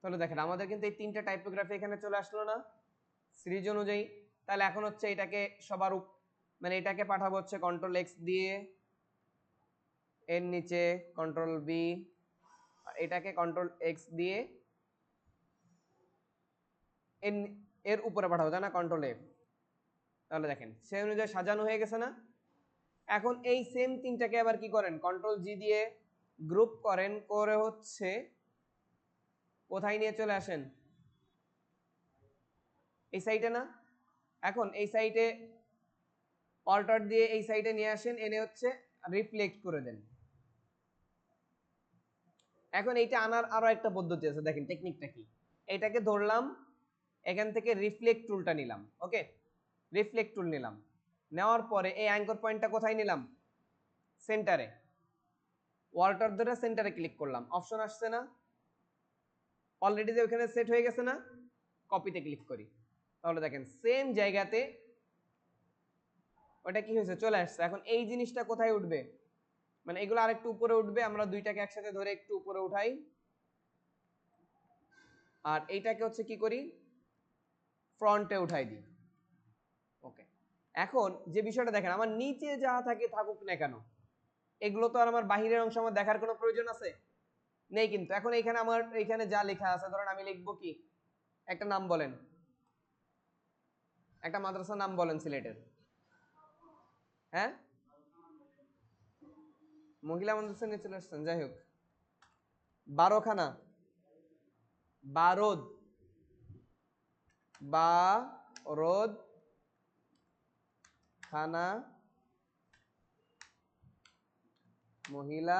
Speaker 1: তাহলে দেখেন আমাদের কিন্তু এই তিনটা টাইপোগ্রাফি এখানে চলে আসলো না সিরিজ অনুযায়ী। তাহলে এখন হচ্ছে এটাকে সবার মানে এটাকে পাঠাবো হচ্ছে কন্ট্রোল এক্স দিয়ে, এর নিচে কন্ট্রোল বি, এটাকে কন্ট্রোল এক্স দিয়ে এর এর উপরে পাঠাবো তাই না, কন্ট্রোল এফ। তাহলে দেখেন সে অনুযায়ী সাজানো হয়ে গেছে না। এখন এই সেম তিনটাকে আবার কি করেন, কন্ট্রোল জি দিয়ে গ্রুপ করেন, করে হচ্ছে কোথায় নিয়ে চলে আসেন, এই সাইডে না। এখন এই সাইডে অল্টার দিয়ে এই সাইডে নিয়ে আসেন, এনে হচ্ছে রিফ্লেক্ট করে দেন। এখন এইটা আনার আরো একটা পদ্ধতি আছে, দেখেন টেকনিকটা কি। এটাকে ধরলাম, এখান থেকে রিফ্লেক্ট টুলটা নিলাম। ওকে, রিফ্লেক্ট টুল নিলাম, নেওয়ার পরে এই অ্যাঙ্কর পয়েন্টটা কোথায় নিলাম, সেন্টারে, ওয়াল্টার ধরে সেন্টারে ক্লিক করলাম, অপশন আসছে না, অলরেডি যে ওখানে সেট হয়ে গেছে না, কপিতে ক্লিক করি, তাহলে দেখেন সেম জায়গাতে ওটা কি হয়েছে, চলে আসছে। এখন এই জিনিসটা কোথায় উঠবে, মানে এগুলো আরেকটু উপরে উঠবে, আমরা দুইটাকে একসাথে ধরে একটু উপরে উঠাই, আর এইটাকে হচ্ছে কি করি, ফ্রন্টে উঠাই দিই। ওকে, এখন যে বিষয়টা দেখেন, আমার নিচে যা থাকে থাকুক না কেন, এগুলো তো আর আমার বাহিরের অংশ আমার দেখার কোনো প্রয়োজন আছে নেই কিন্তু। এখন এখানে আমার এখানে যা লেখা আছে, ধরেন আমি লিখবো কি, একটা নাম বলেন, একটা মাদ্রাসার নাম বলেন সিলেটের। হ্যাঁ, মহিলা মাদ্রাসা নিয়ে চলে আসছেন, যাই হোক। বারোখানা, বারোদ, বা রোদ খানা মহিলা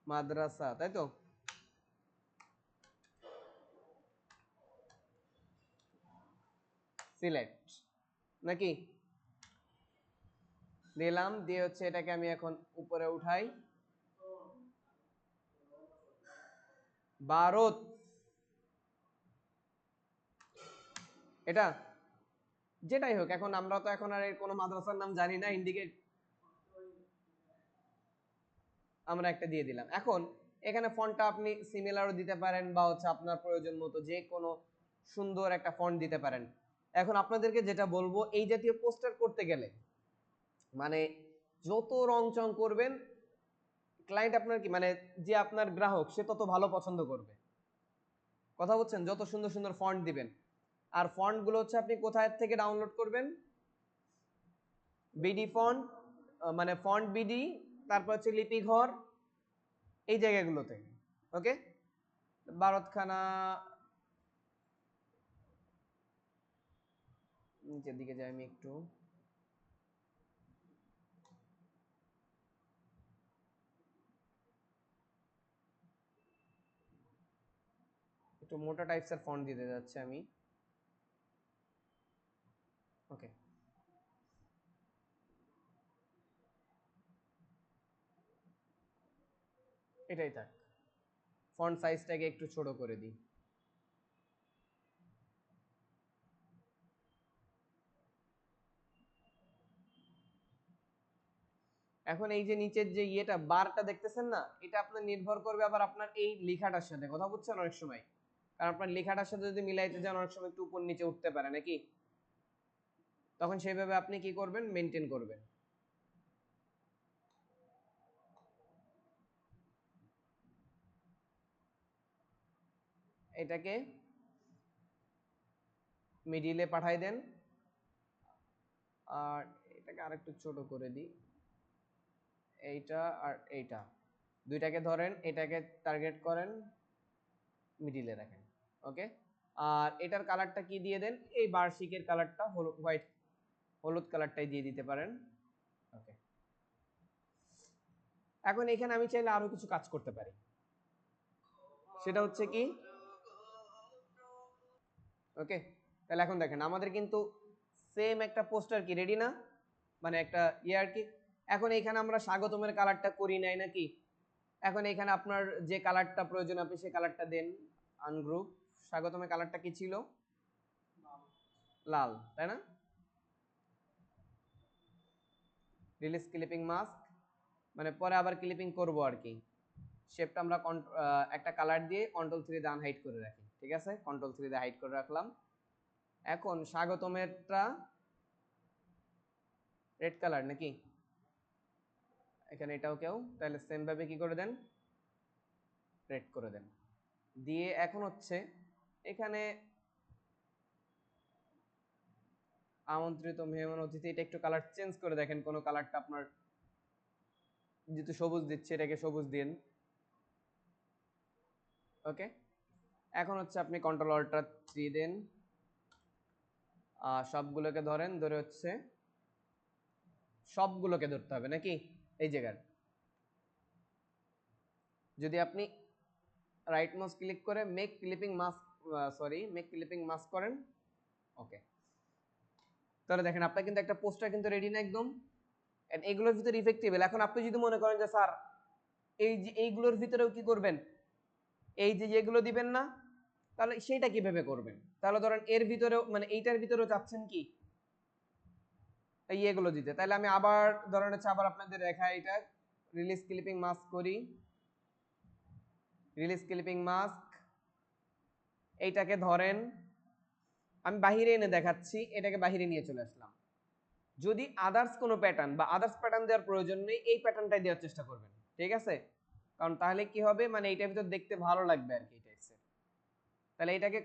Speaker 1: মাদ্রাসা, তাই তো? সিলেট নাকি? দিলাম, দিয়ে হচ্ছে এটাকে আমি এখন উপরে উঠাই, ভারত, এটা যেটাই হোক। এখন আমরা তো এখন আর এর কোনো মাদ্রাসার নাম জানি না, ইন্ডিকেট আমরা একটা দিয়ে দিলাম। এখন এখানে ফন্টটা আপনি সিমিলারও দিতে পারেন, বা হচ্ছে আপনার প্রয়োজন মতো যে কোনো সুন্দর একটা ফন্ট দিতে পারেন। এখন আপনাদেরকে যেটা বলবো, এই জাতীয় পোস্টার করতে গেলে মানে যত রং চং করবেন, ক্লায়েন্ট আপনার কি মানে যে আপনার গ্রাহক, সে তত ভালো পছন্দ করবে। কথা বলছেন? যত সুন্দর সুন্দর ফন্ট দিবেন। আর ফন্ট গুলো হচ্ছে আপনি কোথায় থেকে ডাউনলোড করবেন? বিডি ফন্ট, মানে ফন্ট বিডি, তারপর হচ্ছে লিপি ঘর, এই জায়গাগুলোতে। ওকে, ভারতখানা, নিচের দিকে যাই আমি একটু, একটু মোটা টাইপসের ফন্ট দিতে যাচ্ছে আমি। ওকে, এটাই থাক। ফন্ট সাইজটাকে একটু ছোট করে দিই। এখন এই যে নিচের যে ইয়েটা বারটা দেখতেছেন না, এটা আপনার নির্ভর করবে আবার আপনার এই লেখাটার সাথে। কথা বুঝছেন? অনেক সময় কারণ আপনার লেখাটার সাথে যদি মিলাইতে যান, অনেক সময় একটু উপর নিচে উঠতে পারে নাকি, তখন সেইভাবে আপনি কি করবেন, মেনটেন করবেন। এটাকে মিডিলে পাঠাই দেন, আর এটাকে আরেকটু ছোট করে দিই। এইটা আর এইটা দুইটাকে ধরেন, এটাকে টার্গেট করেন, মিডিলে রাখেন। ওকে, আর এটার কালারটা কি দিয়ে দেন, এই বার্ষিকের কালারটা হোয়াইট, হলুদ কালারটাই দিয়ে দিতে পারেন। ওকে, এখন এখানে আমি চাইলে আরো কিছু কাজ করতে পারি। সেটা হচ্ছে কি, ওকে, তাহলে এখন দেখেন আমাদের কিন্তু সেম একটা পোস্টার কি রেডি না, মানে একটা ইয়ার কি। এখন এখানে আমরা স্বাগতমের কালারটা করি নাই নাকি? এখন এখানে আপনার যে কালারটা প্রয়োজন আপনি সেই কালারটা দেন। আনগ্রুপ, স্বাগতমের কালারটা কি ছিল? লাল, তাই না? রিলিজ ক্লিপিং মাস্ক, মানে পরে আবার ক্লিপিং করব আর কি। শেপটা আমরা একটা কালার দিয়ে কন্ট্রোল 3 দিয়ে আনহাইড করে রাখি, ঠিক আছে? কন্ট্রোল 3 দিয়ে হাইড করে রাখলাম। এখন স্বাগতমেরটা রেড কালার নাকি? এখানে এটাও কেউ, তাহলে সেম ভাবে কি করে দেন, রেড করে দেন। দিয়ে এখন হচ্ছে এখানে আমন্ত্রিত মেহমান অতিথি, এটা একটু কালার চেঞ্জ করে দেখেন, কোন কালারটা আপনার, যেহেতু সবুজ দিচ্ছে এটাকে সবুজ দিন। ওকে, এখন হচ্ছে আপনি কন্ট্রোল-3 দেন, সবগুলোকে ধরেন, ধরে হচ্ছে সবগুলোকে ধরতে হবে নাকি এই জায়গার। যদি আপনি রাইট মাউস ক্লিক করে make clipping mask, make clipping mask করেন। ওকে, তাহলে দেখেন আপনার কিন্তু একটা পোস্টার কিন্তু রেডি না একদম। এগুলোর ভিতরে ইফেক্টিবল। এখন আপনি যদি মনে করেন যে স্যার এই যে এইগুলোর ভিতরেও কি করবেন, এই যে যেগুলো দিবেন না, তাহলে সেটা কিভাবে করবেন? তাহলে ধরেন এর ভিতরেও মানে এইটার ভিতরেও চাচ্ছেন কি এই এগুলো দিতে, তাহলে আমি আবার ধরেন হচ্ছে আবার আপনাদের দেখাই, এটা রিলিজ ক্লিপিং মাস্ক করি, রিলিজ ক্লিপিং মাস্ক, এইটাকে ধরেন, আমি বাহিরে এনে দেখাচ্ছি, এটাকে বাহিরে নিয়ে চলে আসলাম। যদি আদার্স কোনো প্যাটার্ন বা আদার্স প্যাটার্ন দেওয়ার প্রয়োজন নেই, এই প্যাটার্নটাই দেওয়ার চেষ্টা করবেন, ঠিক আছে? কারণ তাহলে কি হবে, মানে এইটার ভিতর দেখতে ভালো লাগবে আর কি টেক্সটের। তাহলে এটাকে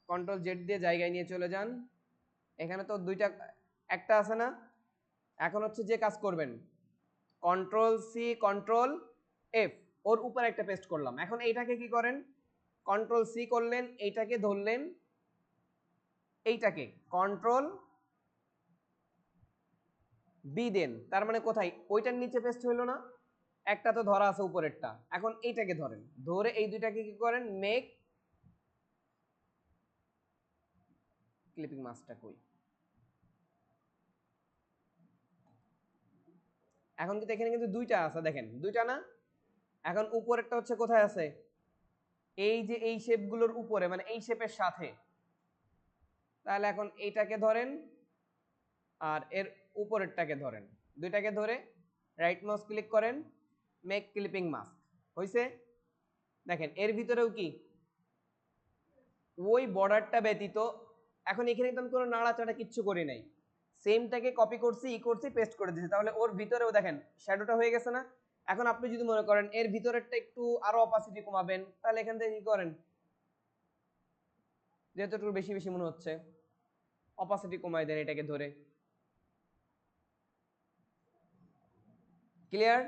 Speaker 1: কন্ট্রোল জেড দিয়ে জায়গায় নিয়ে চলে যান। এখানে তো দুইটা, একটা আছে না, এখন হচ্ছে যে কাজ করবেন কন্ট্রোল সি কন্ট্রোল এফ, ওর উপর একটা পেস্ট করলাম। এখন এইটাকে কি করেন, কন্ট্রোল সি করলেন, এইটাকে ধরলেন, এইটাকে কন্ট্রোল বি দেন, তার মানে কোথায়, ওইটার নিচে পেস্ট হইলো না, একটা তো ধরা আছে উপরেরটা। এখন এইটাকে ধরেন, ধরে এই দুইটাকে কি করেন, মেক ক্লিপিং মাস্কটা কই, এখন কিন্তু এখানে কিন্তু দুইটা আছে, দেখেন দুইটা না। এখন উপরেরটা হচ্ছে কোথায় আছে, এই যে এই শেপগুলোর উপরে, মানে এই শেপের সাথে। তাহলে এখন এইটাকে ধরেন আর এর উপরেরটাকে ধরেন, দুইটাকে ধরে রাইট মাউস ক্লিক করেন, মেক ক্লিপিং মাস্ক, হইছে? দেখেন এর ভিতরেও কি ওই বর্ডারটা ব্যতীত, এখন এখানে তো আমি কোনো নাড়াচাড়া কিচ্ছু করি নাই, সেমটাকে কপি করছি, করছি, পেস্ট করে দিয়েছি, তাহলে ওর ভিতরেও দেখেন শ্যাডোটা হয়ে গেছে না? এখন আপনি যদি মনে করেন এর ভিতরেরটা একটু আরো অপাসিটি কমাবেন, তাহলে এখান থেকে কি করেন, যেহেতু একটু বেশি বেশি মনে হচ্ছে, অপাসিটি কমাই দেন এটাকে ধরে। ক্লিয়ার?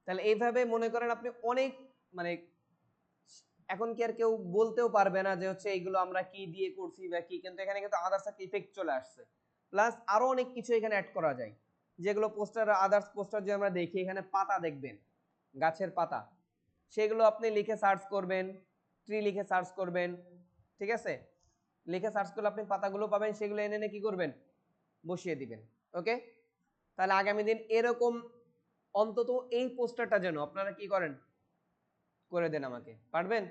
Speaker 1: তাহলে এইভাবে মনে করেন আপনি অনেক, মানে এখন কি আর কেউ বলতেও পারবে না যে হচ্ছে এইগুলো আমরা কি দিয়ে করছি বা কি, কিন্তু এখানে কিন্তু আদার্স একটা ইফেক্ট চলে আসছে। প্লাস আরো অনেক কিছু এখানে অ্যাড করা যায়, যেগুলো পোস্টার, আদার্স পোস্টার যে আমরা দেখি, এখানে পাতা দেখবেন, গাছের পাতা, সেগুলো আপনি লিখে সার্চ করবেন, ট্রি লিখে সার্চ করবেন, ঠিক আছে? লিখে সার্চ করলে আপনি পাতাগুলো পাবেন, সেগুলো এনে এনে কি করবেন, বসিয়ে দিবেন। ওকে, তাহলে আগামী দিন এরকম অন্তত এই পোস্টারটা যেন আপনারা কি করেন, করে দেন আমাকে, পারবেন?